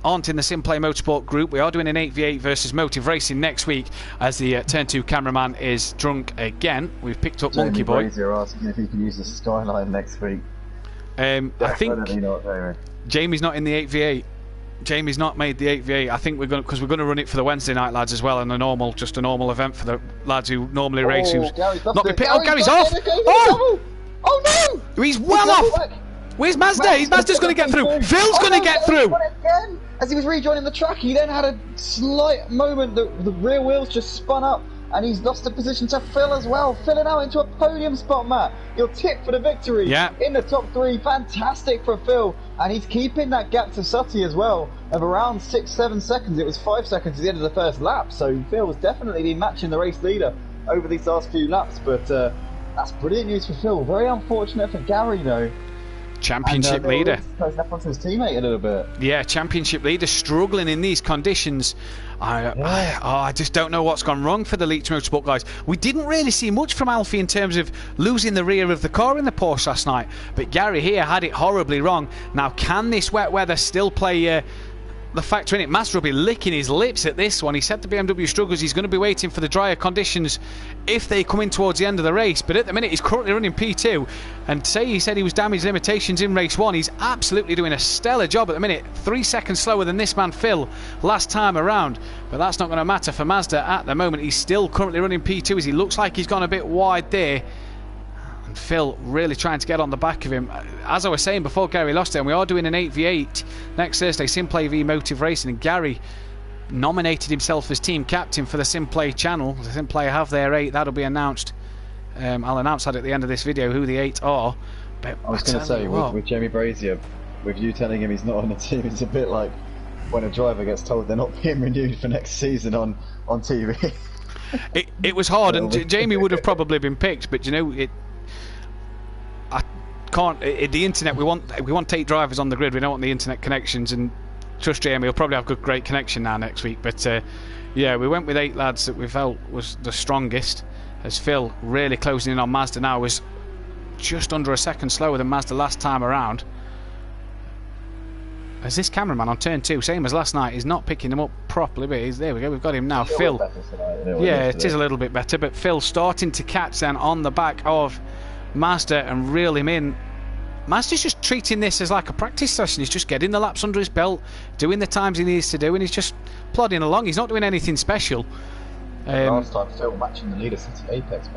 aren't in the SimPlay Motorsport group. We are doing an 8v8 versus Motive Racing next week as the Turn 2 cameraman is drunk again. We've picked up Jamie Monkey Boy. You're asking if he can use the Skyline next week. I think Jamie's not in the 8v8. Jamie's not made the 8v8. I think we're going to run it for the Wednesday night lads as well, and just a normal event for the lads who normally race. Who's not been picked. Oh, Gary's off! Oh no! He's well off! Where's Mazda? Mazda's going to get through. Phil's going to get through. as he was rejoining the track, he then had a slight moment that the rear wheels just spun up, and he's lost the position to Phil as well. Filling out into a podium spot, Matt. Your tip for the victory in the top 3. Fantastic for Phil. And he's keeping that gap to Sutty as well of around 6-7 seconds. It was 5 seconds at the end of the first lap. So Phil was definitely been matching the race leader over these last few laps. But that's brilliant news for Phil. Very unfortunate for Gary, though. Championship leader. Closing up onto his teammate a little bit. Yeah, championship leader struggling in these conditions. I just don't know what's gone wrong for the Leach Motorsport guys. We didn't really see much from Alfie in terms of losing the rear of the car in the Porsche last night, but Gary here had it horribly wrong. Now, can this wet weather still play the factor in it? Master will be licking his lips at this one. He said the BMW struggles. He's going to be waiting for the drier conditions if they come in towards the end of the race, but at the minute he's currently running P2, and he said he was damaged limitations in race 1. He's absolutely doing a stellar job at the minute. 3 seconds slower than this man Phil last time around, but that's not going to matter for Mazda at the moment. He's still currently running P2 as he looks like he's gone a bit wide there. Phil really trying to get on the back of him. As I was saying before Gary lost it, and we are doing an 8v8 next Thursday, SimPlay v Motive Racing, and Gary nominated himself as team captain for the SimPlay channel. The SimPlay have their 8, that'll be announced. I'll announce that at the end of this video who the 8 are. But I was going to say, with Jamie Brazier, with you telling him he's not on the team, it's a bit like when a driver gets told they're not being renewed for next season on TV. It was hard, and Jamie would have probably been picked, but you know, the internet, we want 8 drivers on the grid. We don't want the internet connections, and trust Jamie, he'll probably have a great connection now next week. But yeah, we went with 8 lads that we felt was the strongest, as Phil really closing in on Mazda now, was just under a second slower than Mazda last time around. As this cameraman on turn 2, same as last night, is not picking him up properly, but there we go, we've got him now. Phil, yeah, it is a little bit better, but Phil starting to catch then on the back of Mazda and reel him in. Mazda's just treating this as like a practice session. He's just getting the laps under his belt, doing the times he needs to do, and he's just plodding along. He's not doing anything special. Last time Phil matching the leader City Apex,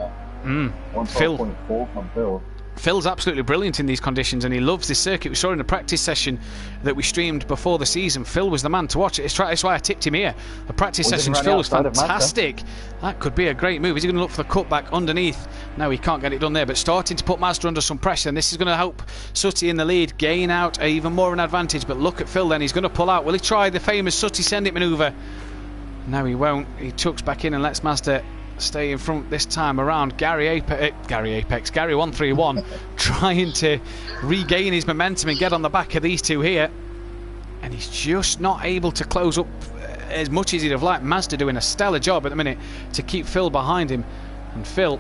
man. 112.4 from Phil. Phil's absolutely brilliant in these conditions, and he loves this circuit. We saw in the practice session that we streamed before the season. Phil was the man to watch it. That's why I tipped him here. The practice sessions, Phil was fantastic. That could be a great move. Is he going to look for the cutback underneath? No, he can't get it done there, but starting to put Mazda under some pressure, and this is going to help Sutty in the lead gain out even more of an advantage. But look at Phil then. He's going to pull out. Will he try the famous Sutty send it manoeuvre? No, he won't. He tucks back in and lets Mazda stay in front this time around. Gary 131 trying to regain his momentum and get on the back of these two here, and he's just not able to close up as much as he'd have liked. Mazda doing a stellar job at the minute to keep Phil behind him, and Phil,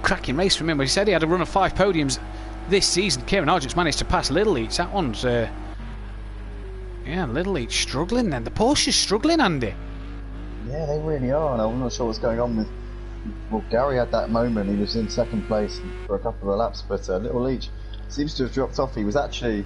cracking race from him. He said he had a run of 5 podiums this season. Kieran Argent's managed to pass Little Leach. That one's yeah, Little Leach struggling then. The Porsche's struggling, Andy. Yeah, they really are, and I'm not sure what's going on with... Well, Gary had that moment, he was in second place for a couple of laps, but Little Leach seems to have dropped off. He was actually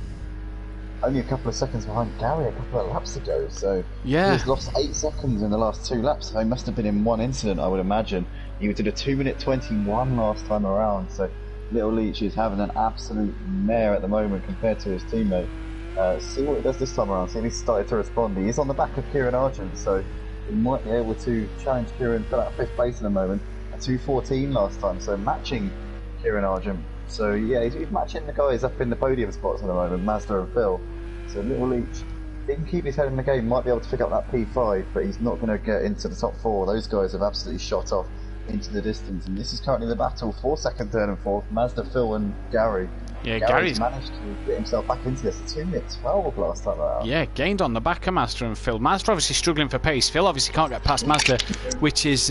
only a couple of seconds behind Gary a couple of laps ago, so yeah, he's lost 8 seconds in the last 2 laps. So he must have been in one incident, I would imagine. He did a 2:21 last time around, so Little Leach is having an absolute mare at the moment compared to his teammate. See what he does this time around. See if he's started to respond. He is on the back of Kieran Argent, so he might be able to challenge Kieran for that 5th place in a moment. A 2:14 last time, so matching Kieran Argent. So yeah, he's matching the guys up in the podium spots at the moment, Mazda and Phil. So Little Leach, if he can keep his head in the game, might be able to pick up that P5, but he's not going to get into the top 4. Those guys have absolutely shot off into the distance, and this is currently the battle for 2nd, 3rd and 4th, Mazda, Phil and Gary. Yeah, Gary's managed to get himself back into this. 2:12 last time around. Yeah, gained on the back of Mazda and Phil. Mazda obviously struggling for pace. Phil obviously can't get past Mazda, which is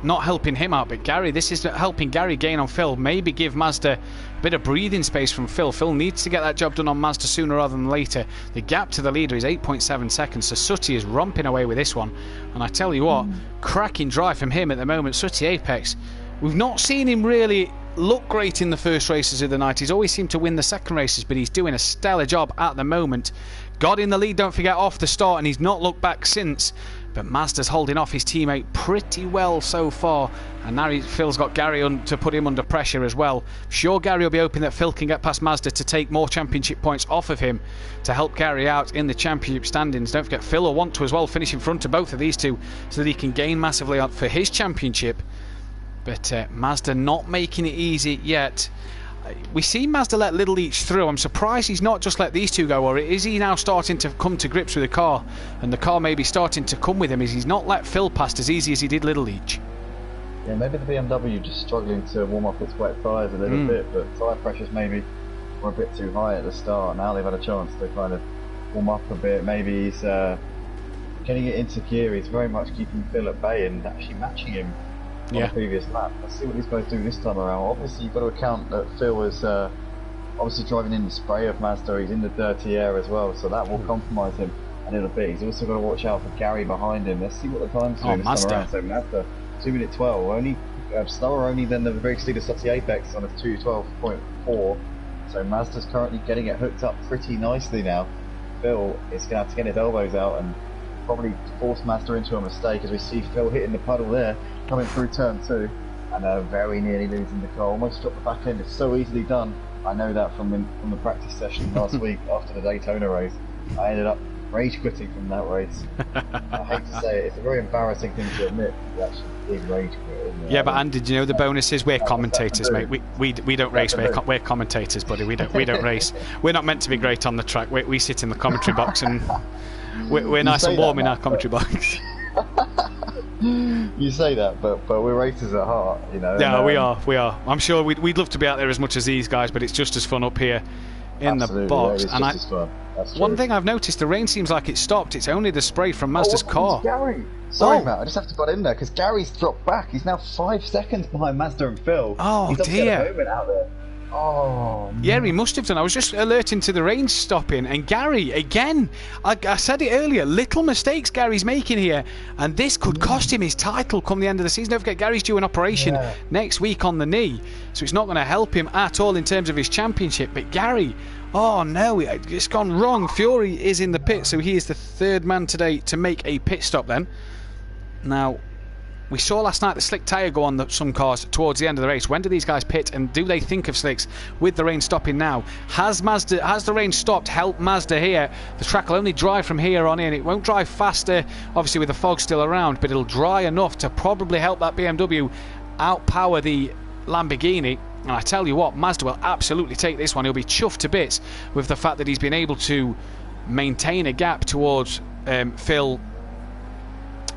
not helping him out. But Gary, this is helping Gary gain on Phil. Maybe give Mazda a bit of breathing space from Phil. Phil needs to get that job done on Mazda sooner rather than later. The gap to the leader is 8.7 seconds, so Sutty is romping away with this one. And I tell you what, cracking drive from him at the moment. Sutty Apex, we've not seen him really look great in the first races of the night. He's always seemed to win the second races, but he's doing a stellar job at the moment. Got in the lead, don't forget, off the start, and he's not looked back since. but Mazda's holding off his teammate pretty well so far, and now Phil's got Gary to put him under pressure as well. Sure, Gary will be hoping that Phil can get past Mazda to take more championship points off of him to help Gary out in the championship standings. Don't forget, Phil will want to as well finish in front of both of these two so that he can gain massively for his championship. But Mazda not making it easy yet. We see Mazda let Little Leach through. I'm surprised he's not just let these two go, or is he now starting to come to grips with the car, and the car may be starting to come with him? Is he's not let Phil past as easy as he did Little Leach? Yeah, maybe the BMW just struggling to warm up its wet tyres a little bit, but tyre pressures maybe were a bit too high at the start. Now they've had a chance to kind of warm up a bit. Maybe he's getting it into gear. He's very much keeping Phil at bay and actually matching him on the previous lap. Let's see what these guys do this time around. Obviously, you've got to account that Phil is obviously driving in the spray of Mazda. He's in the dirty air as well, so that will compromise him a little bit. He's also got to watch out for Gary behind him. Let's see what the time's doing this time around. So Mazda 2:12, only slower only than the Briggs leader Sotty Apex on a 2:12.4. So Mazda's currently getting it hooked up pretty nicely now. Phil is going to have to get his elbows out and probably force Mazda into a mistake, as we see Phil hitting the puddle there, coming through turn 2, and very nearly losing the car. Almost dropped the back end. It's so easily done. I know that from the practice session last week after the Daytona race. I ended up rage quitting from that race. I hate to say it, it's a very embarrassing thing to admit. You actually did rage quit. Yeah, but Andy, do you know the bonus is we're commentators, mate. We don't race. We're commentators, buddy. We don't race. We're not meant to be great on the track. We sit in the commentary box and we're nice and warm in our commentary box. You say that, but we're racers at heart, you know. Yeah, we are. I'm sure we'd love to be out there as much as these guys, but it's just as fun up here in the box. Yeah, and one thing I've noticed, the rain seems like it stopped. It's only the spray from Mazda's car. Gary. Sorry, Matt, I just have to get in there because Gary's dropped back. He's now 5 seconds behind Mazda and Phil. Oh, dear. A moment out there. Oh, yeah, he must have done. I was just alerting to the range stopping, and Gary again. I said it earlier. Little mistakes Gary's making here, and this could cost him his title come the end of the season. Don't forget, Gary's due an operation next week on the knee, so it's not going to help him at all in terms of his championship. But Gary, oh no, it's gone wrong. Fury is in the pit, so he is the third man today to make a pit stop. Then, now. We saw last night the slick tyre go on some cars towards the end of the race. When do these guys pit, and do they think of slicks with the rain stopping now? Has the rain stopped helped Mazda here? The track will only dry from here on in. It won't dry faster, obviously, with the fog still around, but it'll dry enough to probably help that BMW outpower the Lamborghini. And I tell you what, Mazda will absolutely take this one. He'll be chuffed to bits with the fact that he's been able to maintain a gap towards Phil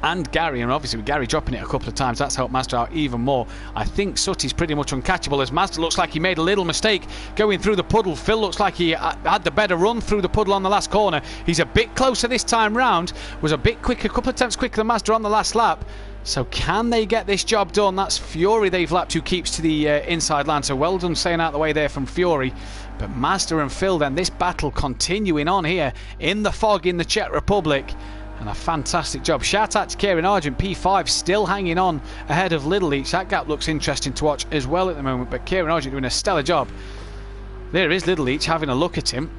and Gary, and obviously with Gary dropping it a couple of times, that's helped Mazda out even more. I think Sutty's pretty much uncatchable, as Mazda looks like he made a little mistake going through the puddle. Phil looks like he had the better run through the puddle on the last corner. He's a bit closer this time round, was a bit quicker, a couple of attempts quicker than Mazda on the last lap. So can they get this job done? That's Fury they've lapped, who keeps to the inside line, so well done staying out the way there from Fury. But Mazda and Phil then, this battle continuing on here in the fog in the Czech Republic. And a fantastic job. Shout out to Kieran Argent, P5 still hanging on ahead of Little Leach. That gap looks interesting to watch as well at the moment, but Kieran Argent doing a stellar job. There is Little Leach having a look at him.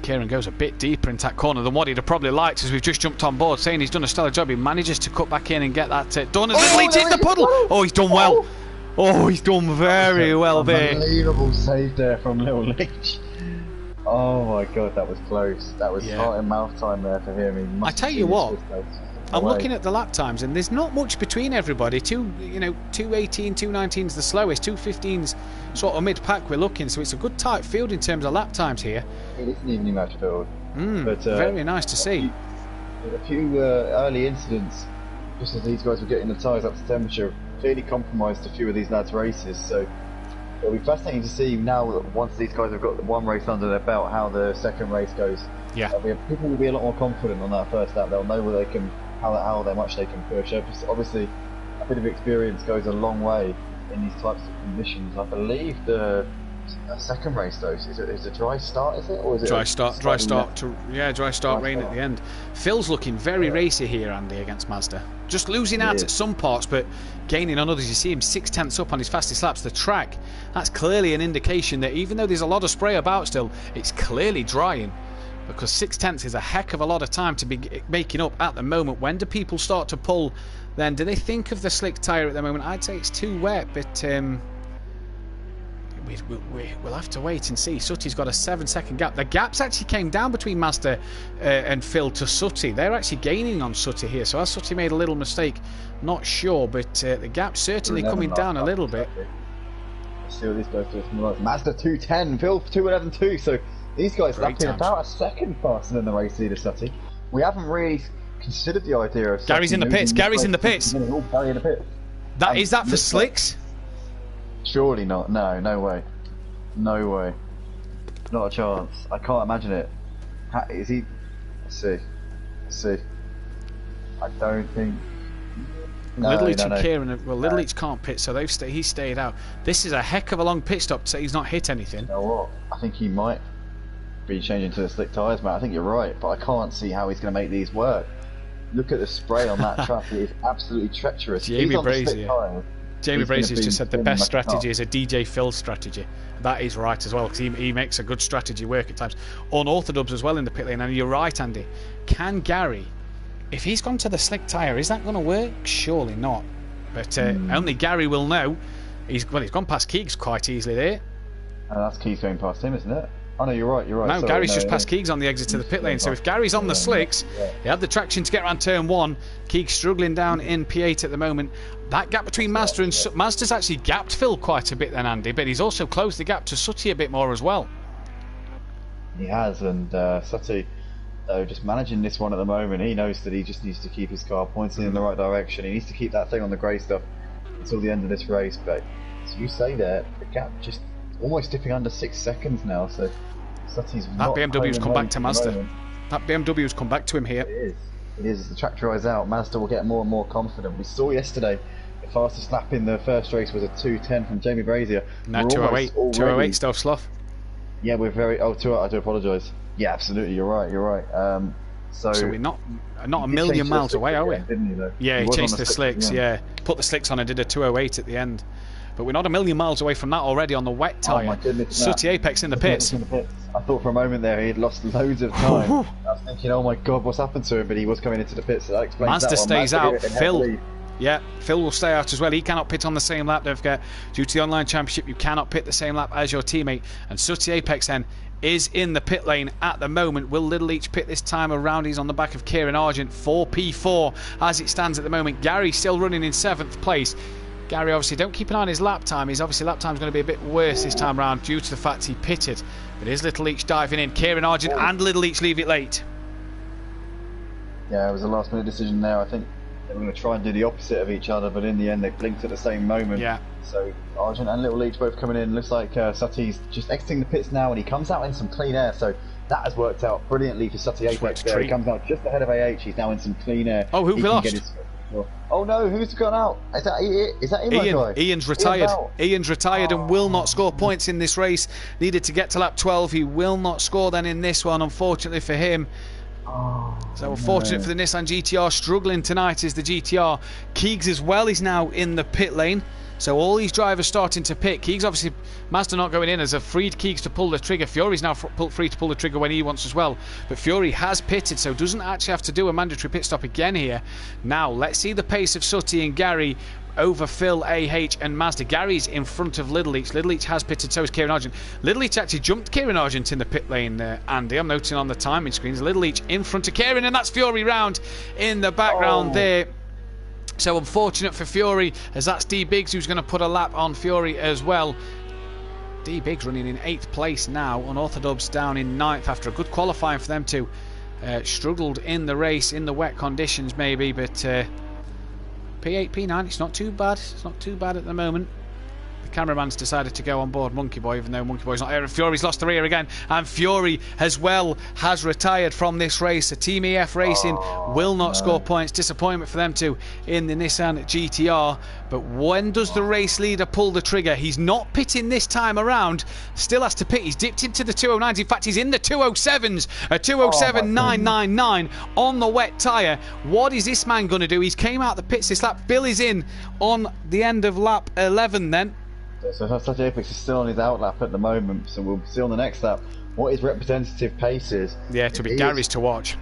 Kieran goes a bit deeper into that corner than what he'd have probably liked, as we've just jumped on board, saying he's done a stellar job. He manages to cut back in and get that done as Little Leach hits the puddle. Oh, he's done well. Oh, he's done very well there. Unbelievable save there from Little Leach. Oh my god, that was close. That was heart and mouth time there for him. I tell you what, I'm looking at the lap times, and there's not much between everybody. 2:18, 2:19's the slowest, 2:15's sort of mid-pack we're looking, so it's a good tight field in terms of lap times here. It is an evening match field. But, very nice to see. A few early incidents, just as these guys were getting the tyres up to temperature, clearly compromised a few of these lads' races, so it'll be fascinating to see now that once these guys have got one race under their belt, how the second race goes. Yeah. People will be a lot more confident on that first lap. They'll know where they can, how much they can push. Obviously, a bit of experience goes a long way in these types of conditions. I believe the second race though is a dry start, is it, or is it dry start rain at the end. Phil's looking very racy here, Andy, against Mazda. Just losing out at some parts, but gaining on others. You see him 6/10 up on his fastest laps. The track, that's clearly an indication that even though there's a lot of spray about still, it's clearly drying. because 6/10 is a heck of a lot of time to be making up at the moment. When do people start to pull then? Do they think of the slick tyre at the moment? I'd say it's too wet, but we'll have to wait and see. Sutty's got a 7-second gap. The gaps actually came down between Mazda and Phil to Sutty. They're actually gaining on Sutty here. So has Sutty made a little mistake? Not sure, but the gap's certainly coming down a little bit. Let's see what these guys do. Mazda 210, Phil 211.2. So these guys lapping about a second faster than the race leader, Sutty. We haven't really considered the idea of Gary's in the pits. Gary's in the pits. Gary in the pits. Is that for slicks? Surely not. No, no way. No way. Not a chance. I can't imagine it. Is he? Let's see. Let's see. I don't think. No, Little Leach and Kieran. Well, Little Leach can't pit, so he stayed out. This is a heck of a long pit stop to say he's not hit anything. You know what? I think he might be changing to the slick tyres, mate. I think you're right, but I can't see how he's going to make these work. Look at the spray on that track. It is absolutely treacherous. Jamie Brazier just said the best strategy is a DJ Phil strategy. That is right as well, because he makes a good strategy work at times. Unorthodox as well in the pit lane, and you're right, Andy. Can Gary, if he's gone to the slick tyre, is that going to work? Surely not. But only Gary will know. He's gone past Keegs quite easily there. That's Keegs going past him, isn't it? Oh no, you're right. No, Gary's just past Keegs on the exit to the pit lane. So if Gary's on the slicks, he had the traction to get around turn 1. Keegs struggling down in P8 at the moment. That gap between Mazda and Mazda's actually gapped Phil quite a bit then, Andy, but he's also closed the gap to Sutty a bit more as well. He has, and Sutty, just managing this one at the moment. He knows that he just needs to keep his car pointing in the right direction. He needs to keep that thing on the grey stuff until the end of this race. But as you say there, the gap just almost dipping under 6 seconds now. So Sutty's that BMW's come back to Mazda. That BMW's come back to him here. It is. It is. As the track dries out, Mazda will get more and more confident. We saw yesterday the fastest lap in the first race was a 2:10 from Jamie Brazier. No, 2:08. 2:08 still Slough. Yeah, we're very. Oh, 2:08. I do apologise. Yeah, absolutely. You're right. You're right. So we're not a million miles away, are we? Didn't he, though? Yeah, he changed the slicks. Yeah, put the slicks on and did a 2:08 at the end. But we're not a million miles away from that already on the wet tyre. Oh my goodness, Sutty Apex in the pits. I thought for a moment there he had lost loads of time. I was thinking, oh my god, what's happened to him? But he was coming into the pits, so that explains Mazda that stays out. Phil, yeah, Phil will stay out as well. He cannot pit on the same lap. Don't forget, due to the online championship, you cannot pit the same lap as your teammate. And Sutty Apex then is in the pit lane at the moment. Will Little Leach pit this time around? He's on the back of Kieran Argent, 4P4 as it stands at the moment. Gary still running in 7th place. Gary, obviously, don't keep an eye on his lap time. His lap time's going to be a bit worse this time around due to the fact he pitted. But is Little Leach diving in? Kieran Argent and Little Leach leave it late. Yeah, it was a last-minute decision there. I think they were going to try and do the opposite of each other, but in the end they blinked at the same moment. Yeah. So Argent and Little Leach both coming in. Looks like Sutty's just exiting the pits now, and he comes out in some clean air. So that has worked out brilliantly for Sutty Apex there. He comes out just ahead of AH. He's now in some clean air. Oh, who we lost? Oh no, who's gone out? Is that Ian? Ian's retired. Ian's retired and will not score points in this race. Needed to get to lap 12. He will not score then in this one, unfortunately for him. So unfortunate for the Nissan GTR. Struggling tonight is the GTR. Keegs as well is now in the pit lane. So all these drivers starting to pit. Keegs obviously, Mazda not going in as a freed Keegs to pull the trigger. Fury's now free to pull the trigger when he wants as well. But Fury has pitted, so doesn't actually have to do a mandatory pit stop again here. Now let's see the pace of Sutty and Gary over Phil, AH and Mazda. Gary's in front of Little Leach. Little Leach has pitted, so is Kieran Argent. Little Leach actually jumped Kieran Argent in the pit lane, Andy. I'm noting on the timing screens. Little Leach in front of Kieran, and that's Fury round in the background there. So unfortunate for Fury, as that's D Biggs who's going to put a lap on Fury as well. D Biggs running in 8th place now. Unorthodox down in 9th after a good qualifying for them two. Struggled in the race in the wet conditions maybe, but P8, P9, it's not too bad. It's not too bad at the moment. The cameraman's decided to go on board Monkey Boy, even though Monkey Boy's not here. And Fury's lost the rear again, and Fury as well has retired from this race. The Team EF Racing will not score points. Disappointment for them two in the Nissan GTR. But when does the race leader pull the trigger? He's not pitting this time around. Still has to pit. He's dipped into the 209s. In fact, he's in the 207s. A 207.999 on the wet tyre. What is this man going to do? He's came out the pits this lap. Bill is in on the end of lap 11 then. So Sutty Apex is still on his outlap at the moment, so we'll see on the next lap what his representative pace is. Yeah, to be Gary's to watch.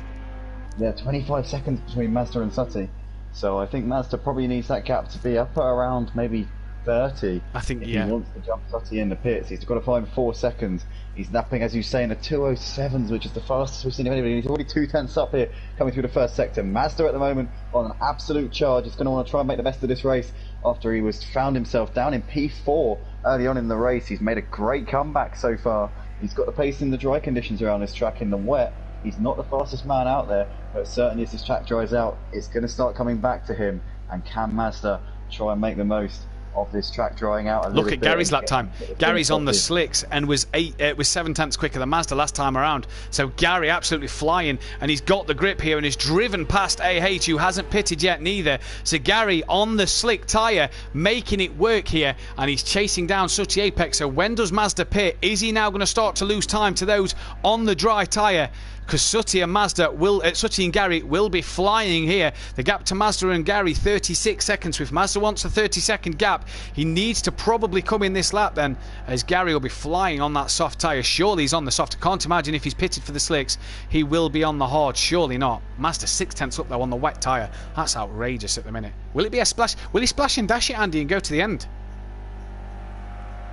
Yeah, 25 seconds between Mazda and Sutty. So I think Mazda probably needs that gap to be up at around maybe 30. I think, if yeah. he wants to jump Sutty in the pits. He's got to find 4 seconds. He's napping, as you say, in a 2:07s, which is the fastest we've seen of anybody. He's already 2/10 up here, coming through the first sector. Mazda at the moment on an absolute charge. He's going to want to try and make the best of this race after he found himself down in P4 early on in the race. He's made a great comeback so far. He's got the pace in the dry conditions around this track. In the wet, he's not the fastest man out there, but certainly as this track dries out, it's going to start coming back to him. And can Mazda try and make the most of this track drying out a little bit? Look at Gary's lap time. Gary's on the slicks and was 7/10 quicker than Mazda last time around. So Gary absolutely flying, and he's got the grip here and he's driven past AH, who hasn't pitted yet neither. So Gary on the slick tyre, making it work here, and he's chasing down Sutty Apex. So when does Mazda pit? Is he now going to start to lose time to those on the dry tyre? Because Sutty and Gary will be flying here. The gap to Mazda and Gary, 36 seconds. If Mazda wants a 30-second gap, he needs to probably come in this lap then, as Gary will be flying on that soft tyre. Surely he's on the soft. I can't imagine if he's pitted for the slicks, he will be on the hard. Surely not. Mazda 6/10 up though on the wet tyre. That's outrageous at the minute. Will it be a splash? Will he splash and dash it, Andy, and go to the end?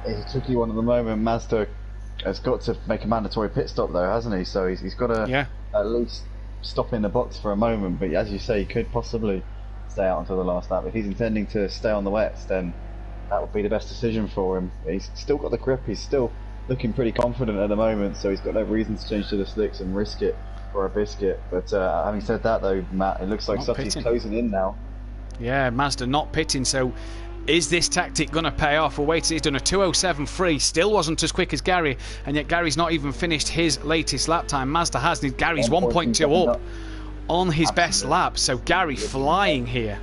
It's a tricky one at the moment. Mazda has got to make a mandatory pit stop though, hasn't he? So he's got to at least stop in the box for a moment. But as you say, he could possibly stay out until the last lap. If he's intending to stay on the wets, then that would be the best decision for him. He's still got the grip. He's still looking pretty confident at the moment, so he's got no reason to change to the slicks and risk it for a biscuit. But having said that though, Matt, it looks like Sutty's closing in now. Yeah, Mazda not pitting, so is this tactic going to pay off? Well, wait, he's done a 2:07.3, still wasn't as quick as Gary, and yet Gary's not even finished his latest lap time. Mazda has, Gary's 1.2 up on his best lap, so Gary flying here.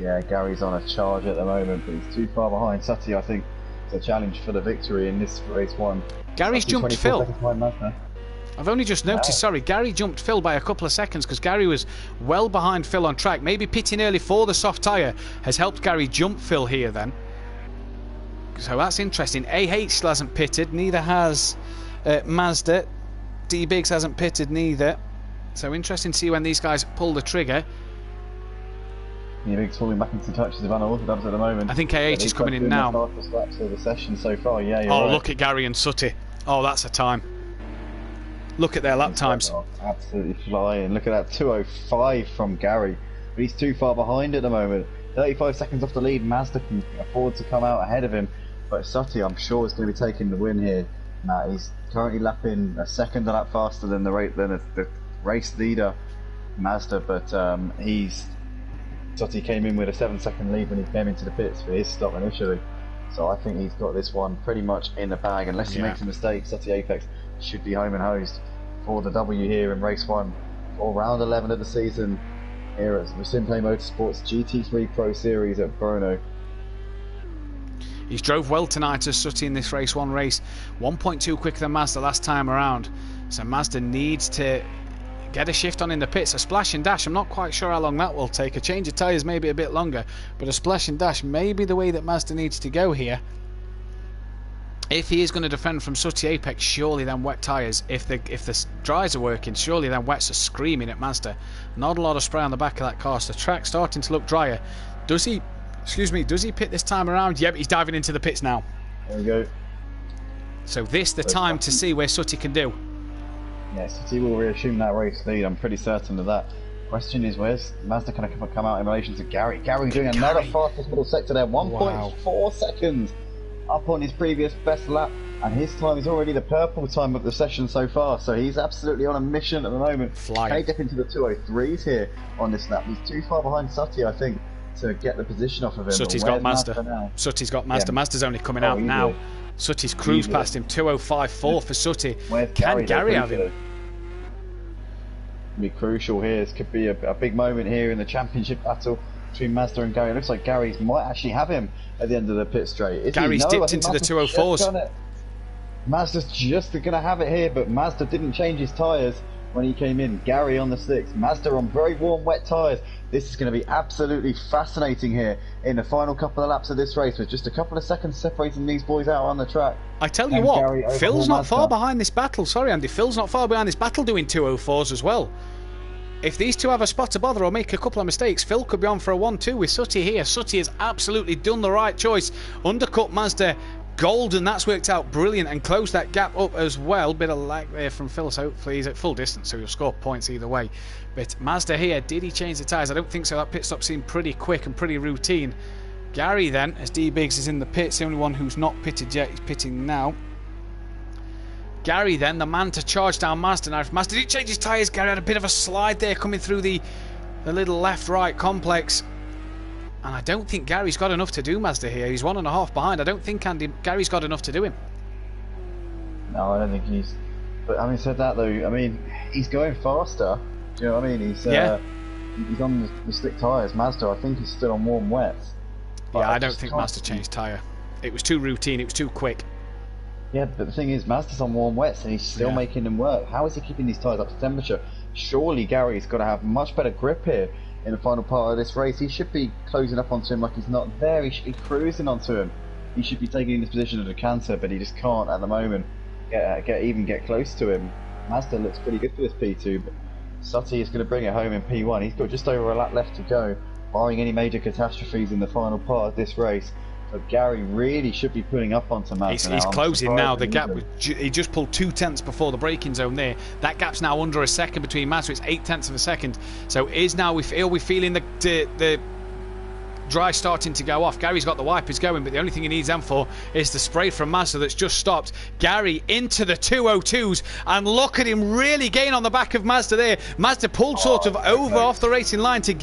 Yeah, Gary's on a charge at the moment, but he's too far behind. Sutty, I think, is a challenge for the victory in this race one. Gary's jumped Phil. I've only just noticed, sorry, Gary jumped Phil by a couple of seconds because Gary was well behind Phil on track. Maybe pitting early for the soft tyre has helped Gary jump Phil here then. So that's interesting. AH still hasn't pitted, neither has Mazda. D-Biggs hasn't pitted neither. So interesting to see when these guys pull the trigger. D-Biggs falling back into touch with unorthodox at the moment. I think AH is coming in now. The fastest laps of the session so far. Yeah, you're right. Oh, look at Gary and Sutty. Oh, that's a time. Look at their lap times. Absolutely flying. Look at that 2:05 from Gary. But he's too far behind at the moment. 35 seconds off the lead. Mazda can afford to come out ahead of him. But Sutty, I'm sure, is going to be taking the win here. Matt, he's currently lapping a second lap faster than the race leader, Mazda. But Sutty came in with a 7-second lead when he came into the pits for his stop initially. So I think he's got this one pretty much in the bag. Unless he makes a mistake, Sutty Apex should be home and hosed for the W here in race 1 for round 11 of the season here at the SimPlay Motorsport's GT3 Pro Series at Brno. He's drove well tonight as Sutty in this race 1 race, 1.2 quicker than Mazda last time around. So Mazda needs to get a shift on in the pits. A splash and dash, I'm not quite sure how long that will take. A change of tyres maybe a bit longer, but a splash and dash may be the way that Mazda needs to go here. If he is going to defend from Sutty Apex, surely then wet tyres. If the dries are working, surely then wets are screaming at Mazda. Not a lot of spray on the back of that car, so the track's starting to look drier. Does he pit this time around? Yep, he's diving into the pits now. There we go. So this the time to see where Sutty can do. Yes, Sutty will reassume that race lead, I'm pretty certain of that. Question is, where's Mazda going to come out in relation to Gary? Gary doing another fastest middle sector there, 1.4 seconds up on his previous best lap, and his time is already the purple time of the session so far, so he's absolutely on a mission at the moment. Flying. Can he dip into the 2:03s here on this lap? He's too far behind Sutty, I think, to get the position off of him. Sutty's got Mazda. Sutty's got Mazda. Yeah. Mazda's only coming out now. Sutty's cruised past him, 2:05.4 for Sutty. Can Gary have him? Be crucial here. This could be a big moment here in the championship battle between Mazda and Gary. It looks like Gary might actually have him at the end of the pit straight. Gary's dipped into the 2:04s. Mazda's just going to have it here, but Mazda didn't change his tyres. when he came in. Gary on the slicks, Mazda on very warm, wet tyres. This is going to be absolutely fascinating here in the final couple of laps of this race, with just a couple of seconds separating these boys out on the track. I tell you what, Phil's not far behind this battle. Sorry, Andy, Phil's not far behind this battle doing 204s as well. If these two have a spot to bother or make a couple of mistakes, Phil could be on for a 1-2 with Sutty here. Sutty has absolutely done the right choice. Undercut Mazda golden, that's worked out brilliant, and closed that gap up as well. Bit of lag there from Phil, so hopefully he's at full distance, so he'll score points either way. But Mazda here, did he change the tyres? I don't think so. That pit stop seemed pretty quick and pretty routine. Gary then, as D Biggs is in the pits, the only one who's not pitted yet, he's pitting now. Gary then, the man to charge down Mazda. Now if Mazda did change his tyres, Gary had a bit of a slide there coming through the little left-right complex. And I don't think Gary's got enough to do Mazda here. He's 1.5 behind. I don't think Gary's got enough to do him. No, I don't think he's... But having said that though, I mean, he's going faster. Do you know what I mean? He's on the slick tyres. Mazda, I think, he's still on warm wets. Yeah, I don't think Mazda changed tyre. It was too routine, it was too quick. Yeah, but the thing is, Mazda's on warm wets and he's still making them work. How is he keeping these tyres up to temperature? Surely Gary's got to have much better grip here in the final part of this race. He should be closing up onto him like he's not there. He should be cruising onto him. He should be taking this position of a canter, but he just can't at the moment get close to him. Mazda looks pretty good for this P2, but Sutty is going to bring it home in P1. He's got just over a lap left to go, barring any major catastrophes in the final part of this race. But Gary really should be pulling up onto Mazda. He's closing now. The gap, he just pulled 2 tenths before the braking zone there. That gap's now under a second between Mazda. It's 8 tenths of a second. So are we feeling the dry starting to go off? Gary's got the wipers going, but the only thing he needs them for is the spray from Mazda that's just stopped. Gary into the 202s, and look at him really gain on the back of Mazda there. Mazda pulled sort of over off the racing line to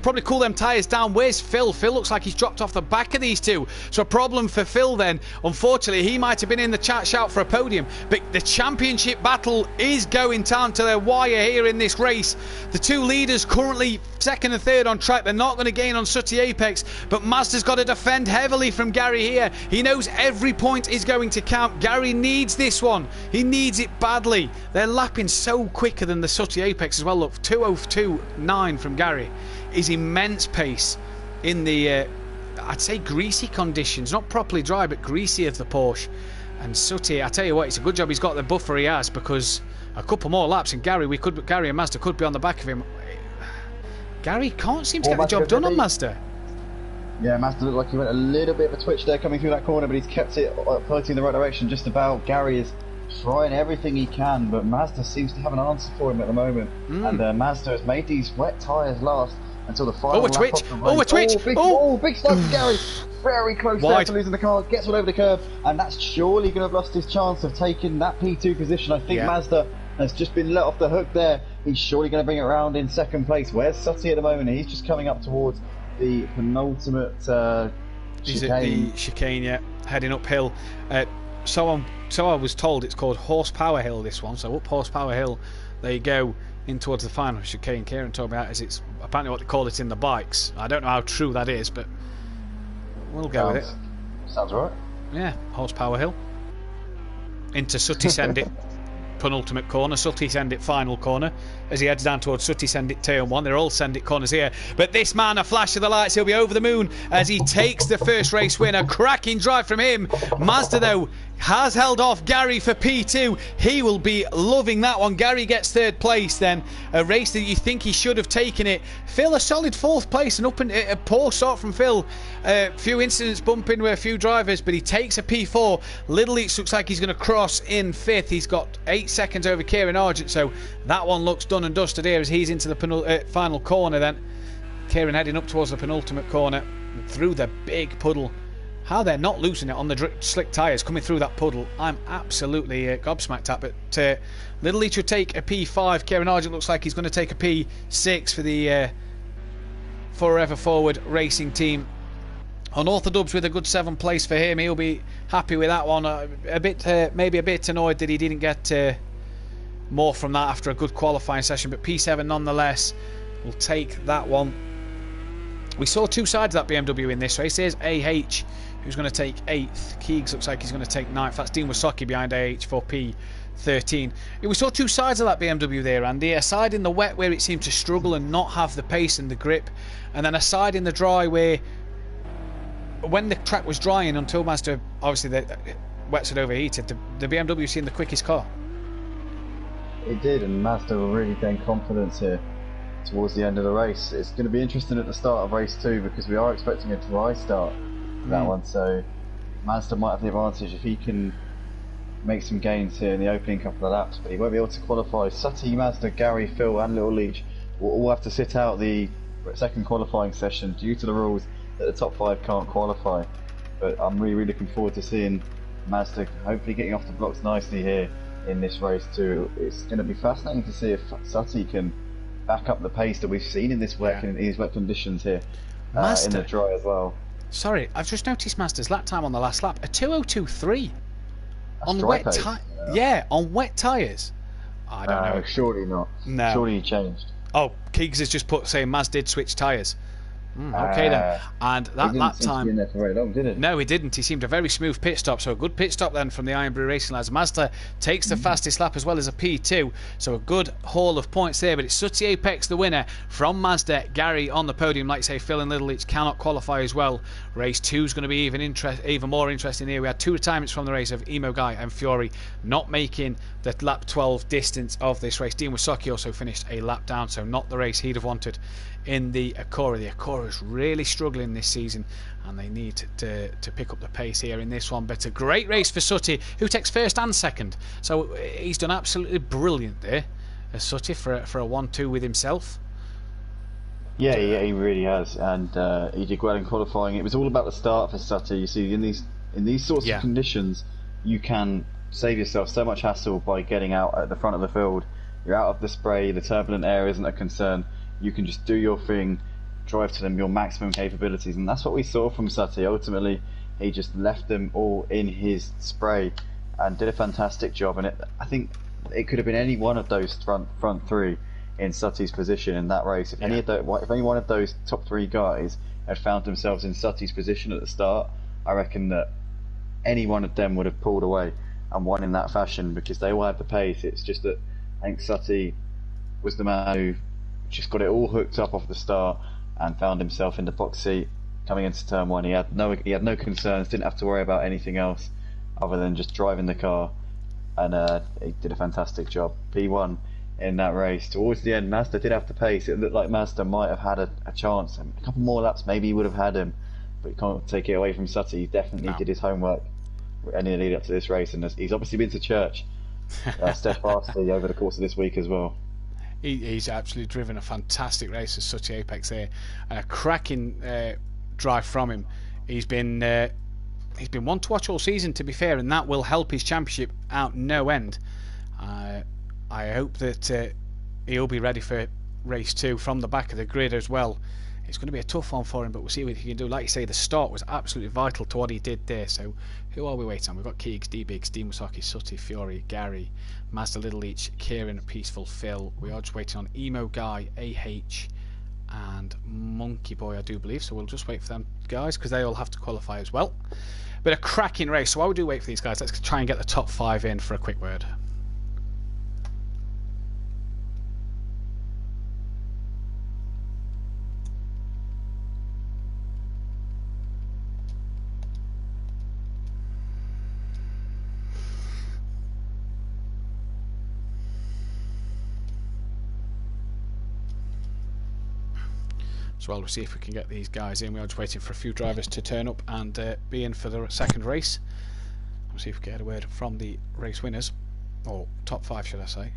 probably cool them tyres down. Where's Phil? Phil looks like he's dropped off the back of these two. So a problem for Phil then. Unfortunately, he might have been in the shout for a podium, but the championship battle is going down to their wire here in this race. The two leaders currently second and third on track. They're not going to gain on Sutty Apex, but Mazda's got to defend heavily from Gary here. He knows every point is going to count. Gary needs this one. He needs it badly. They're lapping so quicker than the Sutty Apex as well. Look, 2:02.9 from Gary is immense pace in the I'd say greasy conditions, not properly dry but greasy of the Porsche. And Sutty, I tell you what, it's a good job he's got the buffer he has, because a couple more laps and Gary and Mazda could be on the back of him. Gary can't seem to get the job done on Mazda. Yeah, Mazda looked like he went a little bit of a twitch there coming through that corner, but he's kept it pointing in the right direction just about. Gary is trying everything he can, but Mazda seems to have an answer for him at the moment. And Mazda has made these wet tyres last until the final lap. A twitch! Big start for Gary. Very close there to losing the car. Gets one over the curb, and that's surely going to have lost his chance of taking that P2 position. I think Mazda has just been let off the hook there. He's surely going to bring it around in second place. Where's Sutty at the moment? He's just coming up towards the penultimate chicane. He's at the chicane, heading uphill. So I was told it's called Horsepower Hill, this one. So up Horsepower Hill, there you go, in towards the final chicane. Kieran told me that as it's apparently what they call it in the bikes. I don't know how true that is, but we'll go with it. Sounds right. Yeah, Horsepower Hill. Into Sutty Sendit. Penultimate corner, Sutty Sendit final corner as he heads down towards Sutty Sendit turn 1. They're all Sendit corners here, but this man, a flash of the lights, he'll be over the moon as he takes the first race win. A cracking drive from him. Mazda though has held off Gary for P2. He will be loving that one. Gary gets third place then, a race that you think he should have taken it. Phil a solid fourth place, and a poor start from Phil. A few incidents bumping with a few drivers, but he takes a P4. Little Eats looks like he's going to cross in fifth. He's got 8 seconds over Kieran Argent, so that one looks done and dusted here as he's into the final corner then. Kieran heading up towards the penultimate corner through the big puddle. How they're not losing it on the slick tyres coming through that puddle, I'm absolutely gobsmacked at. But Little Leach would take a P5. Kieran Argent looks like he's going to take a P6 for the Forever Forward Racing Team. Unorthodox with a good 7th place for him. He'll be happy with that one. Maybe a bit annoyed that he didn't get more from that after a good qualifying session, but P7 nonetheless. We'll take that one. We saw two sides of that BMW in this race. Here's AH, who's going to take 8th. Keegs looks like he's going to take 9th. That's Dean Wasocki behind AH for P 13. We saw two sides of that BMW there, Andy. A side in the wet where it seemed to struggle and not have the pace and the grip, and then a side in the dry where, when the track was drying, until Mazda, obviously the wets had overheated, the BMW seemed the quickest car. It did, and Mazda were really gained confidence here towards the end of the race. It's going to be interesting at the start of race 2 because we are expecting a dry start for that one, so Mazda might have the advantage if he can make some gains here in the opening couple of laps, but he won't be able to qualify. Sutty, Mazda, Gary, Phil and Little Leach will all have to sit out the second qualifying session due to the rules that the top 5 can't qualify. But I'm really looking forward to seeing Mazda hopefully getting off the blocks nicely here in this race too. It's going to be fascinating to see if Sutty can back up the pace that we've seen in this wet, in these wet conditions here, in the dry as well. Sorry, I've just noticed Mazda's lap time on the last lap, a 2:02.3 on wet tyres. Yeah, on wet tyres. I don't know. Surely not. No. Surely he changed. Oh, Keegs has just saying Maz did switch tyres. Okay then, and that lap time. He didn't seem to be in there for very long, did it? No, he didn't. He seemed a very smooth pit stop, so a good pit stop then from the Ironbury Racing lads. Mazda takes the fastest lap as well as a P2, so a good haul of points there. But it's Sutty Apex the winner from Mazda. Gary on the podium, like I say, Phil and Little Leach cannot qualify as well. Race 2 is going to be even more interesting here. We had 2 retirements from the race of Emo Guy and Fiore not making the lap 12 distance of this race. Dean Wasaki also finished a lap down, so not the race he'd have wanted in the Acura. The Acura is really struggling this season and they need to pick up the pace here in this one. But a great race for Sutty, who takes first and second, so he's done absolutely brilliant there as Sutty for a 1-2 with himself. Yeah, he really has, and he did well in qualifying. It was all about the start for Sutty. You see, in these sorts of conditions, you can save yourself so much hassle by getting out at the front of the field. You're out of the spray, the turbulent air isn't a concern. You can just do your thing, drive to them your maximum capabilities, and that's what we saw from Sutty. Ultimately, he just left them all in his spray and did a fantastic job. And I think it could have been any one of those front 3 in Sutty's position in that race. If any one of those top 3 guys had found themselves in Sutty's position at the start, I reckon that any one of them would have pulled away and won in that fashion because they all had the pace. It's just that I think Sutty was the man who just got it all hooked up off the start and found himself in the box seat coming into turn 1. He had no concerns, didn't have to worry about anything else other than just driving the car, and he did a fantastic job. P1 in that race. Towards the end, Mazda did have the pace. It looked like Mazda might have had a chance. A couple more laps, maybe he would have had him, but you can't take it away from Sutty. He definitely did his homework in the lead up to this race, and he's obviously been to church steadfastly over the course of this week as well. He's absolutely driven a fantastic race as Sutty Apex there, and a cracking drive from him. He's been one to watch all season, to be fair, and that will help his championship out no end. I hope that he'll be ready for race 2 from the back of the grid as well. It's going to be a tough one for him, but we'll see what he can do. Like you say, the start was absolutely vital to what he did there. So who are we waiting on? We've got Keegs, D-Biggs, Dean Wasaki, Sutty, Fiore, Gary, Mazda, Little Leach, Kieran, Peaceful, Phil. We are just waiting on Emo Guy, AH and Monkey Boy, I do believe. So we'll just wait for them guys because they all have to qualify as well. But a cracking race. So while we do wait for these guys, let's try and get the top 5 in for a quick word. Well, we'll see if we can get these guys in. We are just waiting for a few drivers to turn up and be in for the second race. We'll see if we can get a word from the race winners, or top 5 should I say.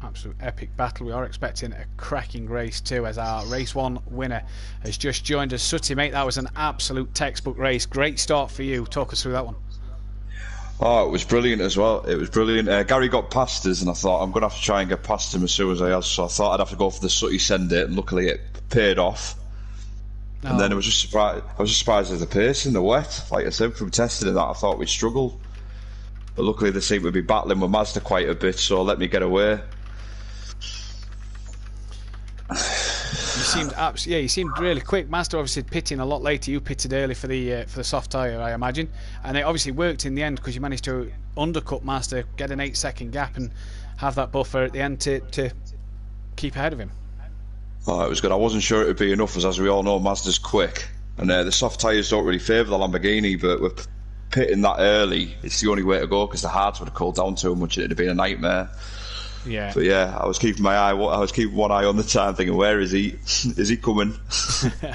Absolute epic battle. We are expecting a cracking race too, as our race 1 winner has just joined us. Sutty, mate, that was an absolute textbook race. Great start for you. Talk us through that one. Oh, it was brilliant as well. It was brilliant. Gary got past us, and I thought I'm going to have to try and get past him as soon as I have. So I thought I'd have to go for the Sutty send it, and luckily it paid off. And then I was just surprised at the pace in the wet. Like I said, from testing and that, I thought we'd struggle. But luckily they seemed to be battling with Mazda quite a bit, so let me get away. You seemed he seemed really quick. Mazda obviously pitting a lot later. You pitted early for the soft tyre, I imagine, and it obviously worked in the end because you managed to undercut Mazda, get an 8-second gap, and have that buffer at the end to keep ahead of him. Oh, it was good. I wasn't sure it would be enough, as we all know, Mazda's quick, and the soft tyres don't really favour the Lamborghini. But with pitting that early, it's the only way to go because the hards would have cooled down too much. It'd have been a nightmare. Yeah. But yeah, I was keeping one eye on the time, thinking, where is he? Is he coming?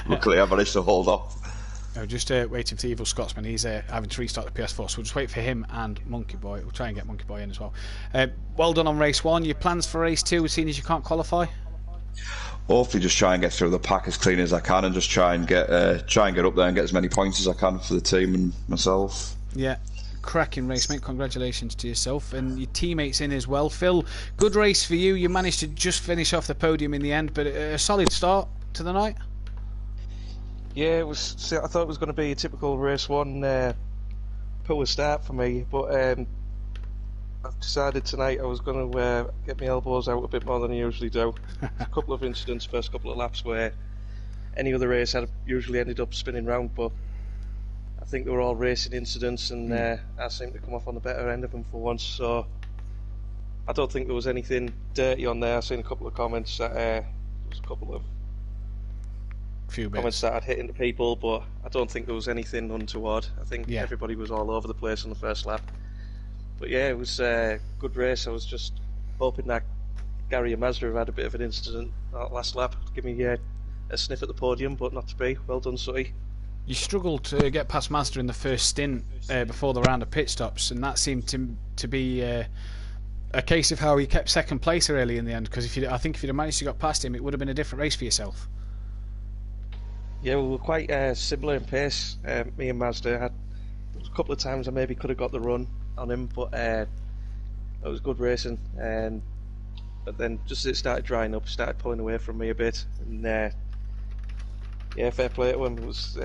Luckily, I managed to hold off. No, just waiting for the Evil Scotsman. He's having to restart the PS4, so we'll just wait for him and Monkey Boy. We'll try and get Monkey Boy in as well. Well done on race 1. Your plans for race 2, seeing as you can't qualify? Hopefully, just try and get through the pack as clean as I can, and just try and get up there and get as many points as I can for the team and myself. Yeah. Cracking race, mate. Congratulations to yourself and your teammates in as well. Phil, good race for you. You managed to just finish off the podium in the end, but a solid start to the night. Yeah, it was. I thought it was going to be a typical race 1 poor start for me, but I've decided tonight I was going to get my elbows out a bit more than I usually do. A couple of incidents, first couple of laps, where any other race I'd usually ended up spinning round, but I think they were all racing incidents, and I seemed to come off on the better end of them for once. So I don't think there was anything dirty on there. I've seen a couple of comments that there was a couple of comments that I'd hit into people, but I don't think there was anything untoward. I think everybody was all over the place on the first lap. But yeah, it was a good race. I was just hoping that Gary and Mazda have had a bit of an incident that last lap to give me a sniff at the podium, but not to be. Well done, Sutty. You struggled to get past Mazda in the first stint before the round of pit stops, and that seemed to be a case of how he kept second place early in the end, because I think if you'd have managed to get past him, it would have been a different race for yourself. Yeah, we were quite similar in pace, me and Mazda. There was a couple of times I maybe could have got the run on him, but it was good racing. But then just as it started drying up, started pulling away from me a bit, and yeah, fair play to him. It was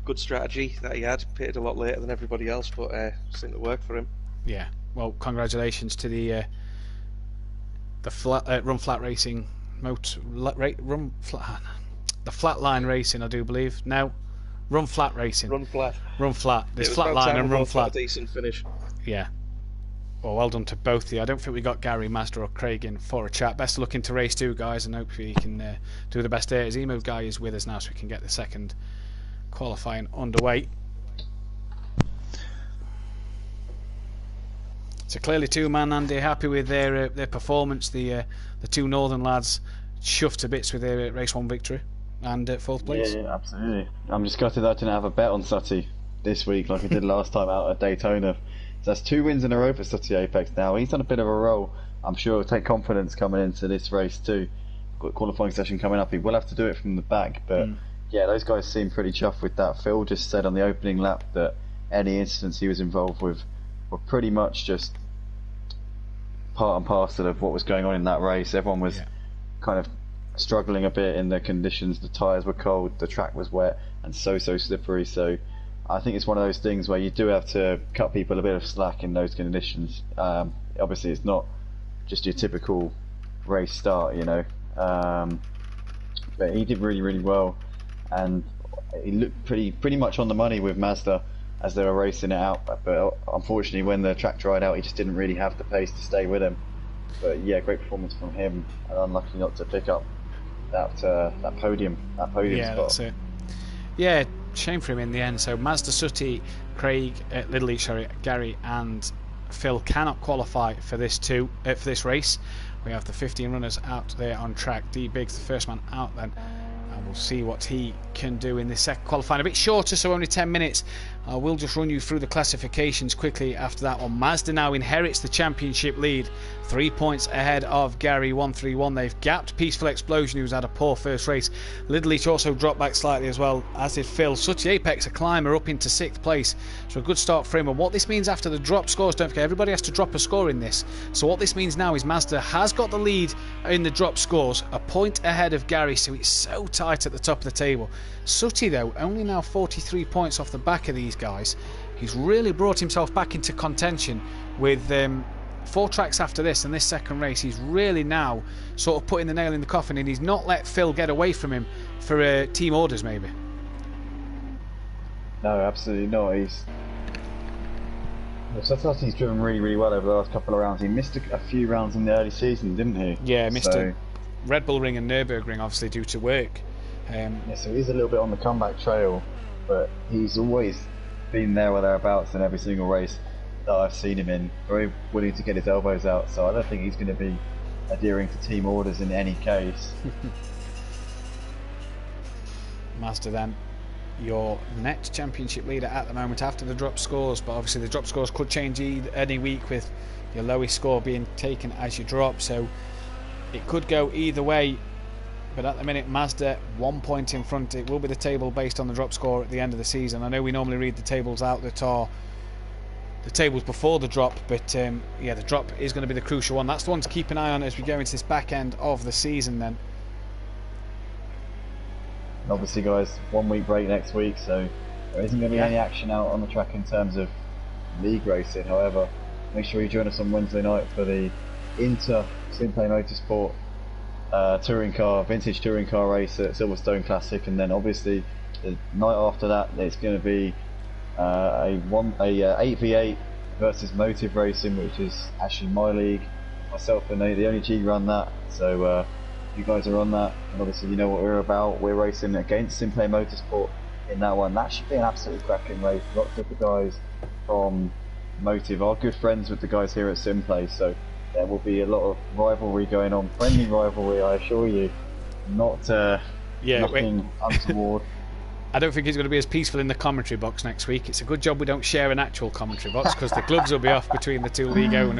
good strategy that he had. Pitted a lot later than everybody else, but seemed to work for him. Yeah, well, congratulations to the Run Flat Racing the Flatline Racing, I do believe. No, Run Flat Racing. Run Flat. Run Flat. There's Flatline and Run Flat. A decent finish. Yeah. Well done to both of you. I don't think we got Gary, Mazda or Craig in for a chat. Best of luck into race 2, guys, and hopefully you can do the best there. Emo guy is with us now, so we can get the second qualifying underway. So clearly 2-man, Andy, happy with their performance. The 2 Northern lads chuffed to bits with their race 1 victory and 4th place. Yeah, absolutely. I'm just gutted that I didn't have a bet on Sutty this week like I did last time out at Daytona. So that's 2 wins in a row for Sutty Apex now. He's on a bit of a roll. I'm sure he'll take confidence coming into this race too. Got a qualifying session coming up. He will have to do it from the back, but yeah, those guys seem pretty chuffed with that. Phil just said on the opening lap that any incidents he was involved with were pretty much just part and parcel of what was going on in that race. Everyone was kind of struggling a bit in the conditions. The tyres were cold, the track was wet and so slippery, so I think it's one of those things where you do have to cut people a bit of slack in those conditions. Obviously it's not just your typical race start, you know, but he did really well, and he looked pretty much on the money with Mazda as they were racing it out, but unfortunately when the track dried out he just didn't really have the pace to stay with him. But yeah, great performance from him, and unlucky not to pick up that podium spot. That's it. Yeah, shame for him in the end. So Mazda, Sutty, Craig, Little Each, Gary and Phil cannot qualify for this race. We have the 15 runners out there on track. D Big's the first man out then, and we'll see what he can do in this second qualifying. A bit shorter, so only 10 minutes. I will just run you through the classifications quickly after that one. Mazda now inherits the championship lead, 3 points ahead of Gary, 131. They've gapped Peaceful Explosion, who's had a poor first race. Little Each also dropped back slightly as well, as did Phil. Sutty Apex, a climber, up into 6th place, so a good start for him. And what this means after the drop scores, don't forget, everybody has to drop a score in this. So what this means now is Mazda has got the lead in the drop scores, a point ahead of Gary, so it's so tight at the top of the table. Sutty, though, only now 43 points off the back of these guys. He's really brought himself back into contention with 4 tracks after this and this second race, he's really now sort of putting the nail in the coffin, and he's not let Phil get away from him for team orders maybe. No, absolutely not. So I thought he's driven really, really well over the last couple of rounds. He missed a few rounds in the early season, didn't he? Yeah, missed a Red Bull Ring and Nürburgring, obviously due to work. Yeah, so he's a little bit on the comeback trail, but he's always been there or thereabouts in every single race that I've seen him in. Very willing to get his elbows out, so I don't think he's going to be adhering to team orders in any case. Mazda then, your net championship leader at the moment after the drop scores, but obviously the drop scores could change any week with your lowest score being taken as you drop, so it could go either way. But at the minute, Mazda 1 point in front. It will be the table based on the drop score at the end of the season. I know we normally read the tables out that are the tables before the drop, but yeah, the drop is going to be the crucial one. That's the one to keep an eye on as we go into this back end of the season then. Obviously, guys, 1 week break next week, so there isn't going to be any action out on the track in terms of league racing. However, make sure you join us on Wednesday night for the SimPlay Motorsport vintage touring car race at Silverstone Classic, and then obviously the night after that it's going to be a 8v8 versus Motive Racing, which is actually my league. Myself and the only G run that, so you guys are on that, and obviously you know what we're about. We're racing against SimPlay Motorsport in that one. That should be an absolutely cracking race. Lots of the guys from Motive are good friends with the guys here at SimPlay, so there will be a lot of rivalry going on, friendly rivalry, I assure you. Nothing untoward. I don't think it's going to be as peaceful in the commentary box next week. It's a good job we don't share an actual commentary box, because the gloves will be off between the two league owners.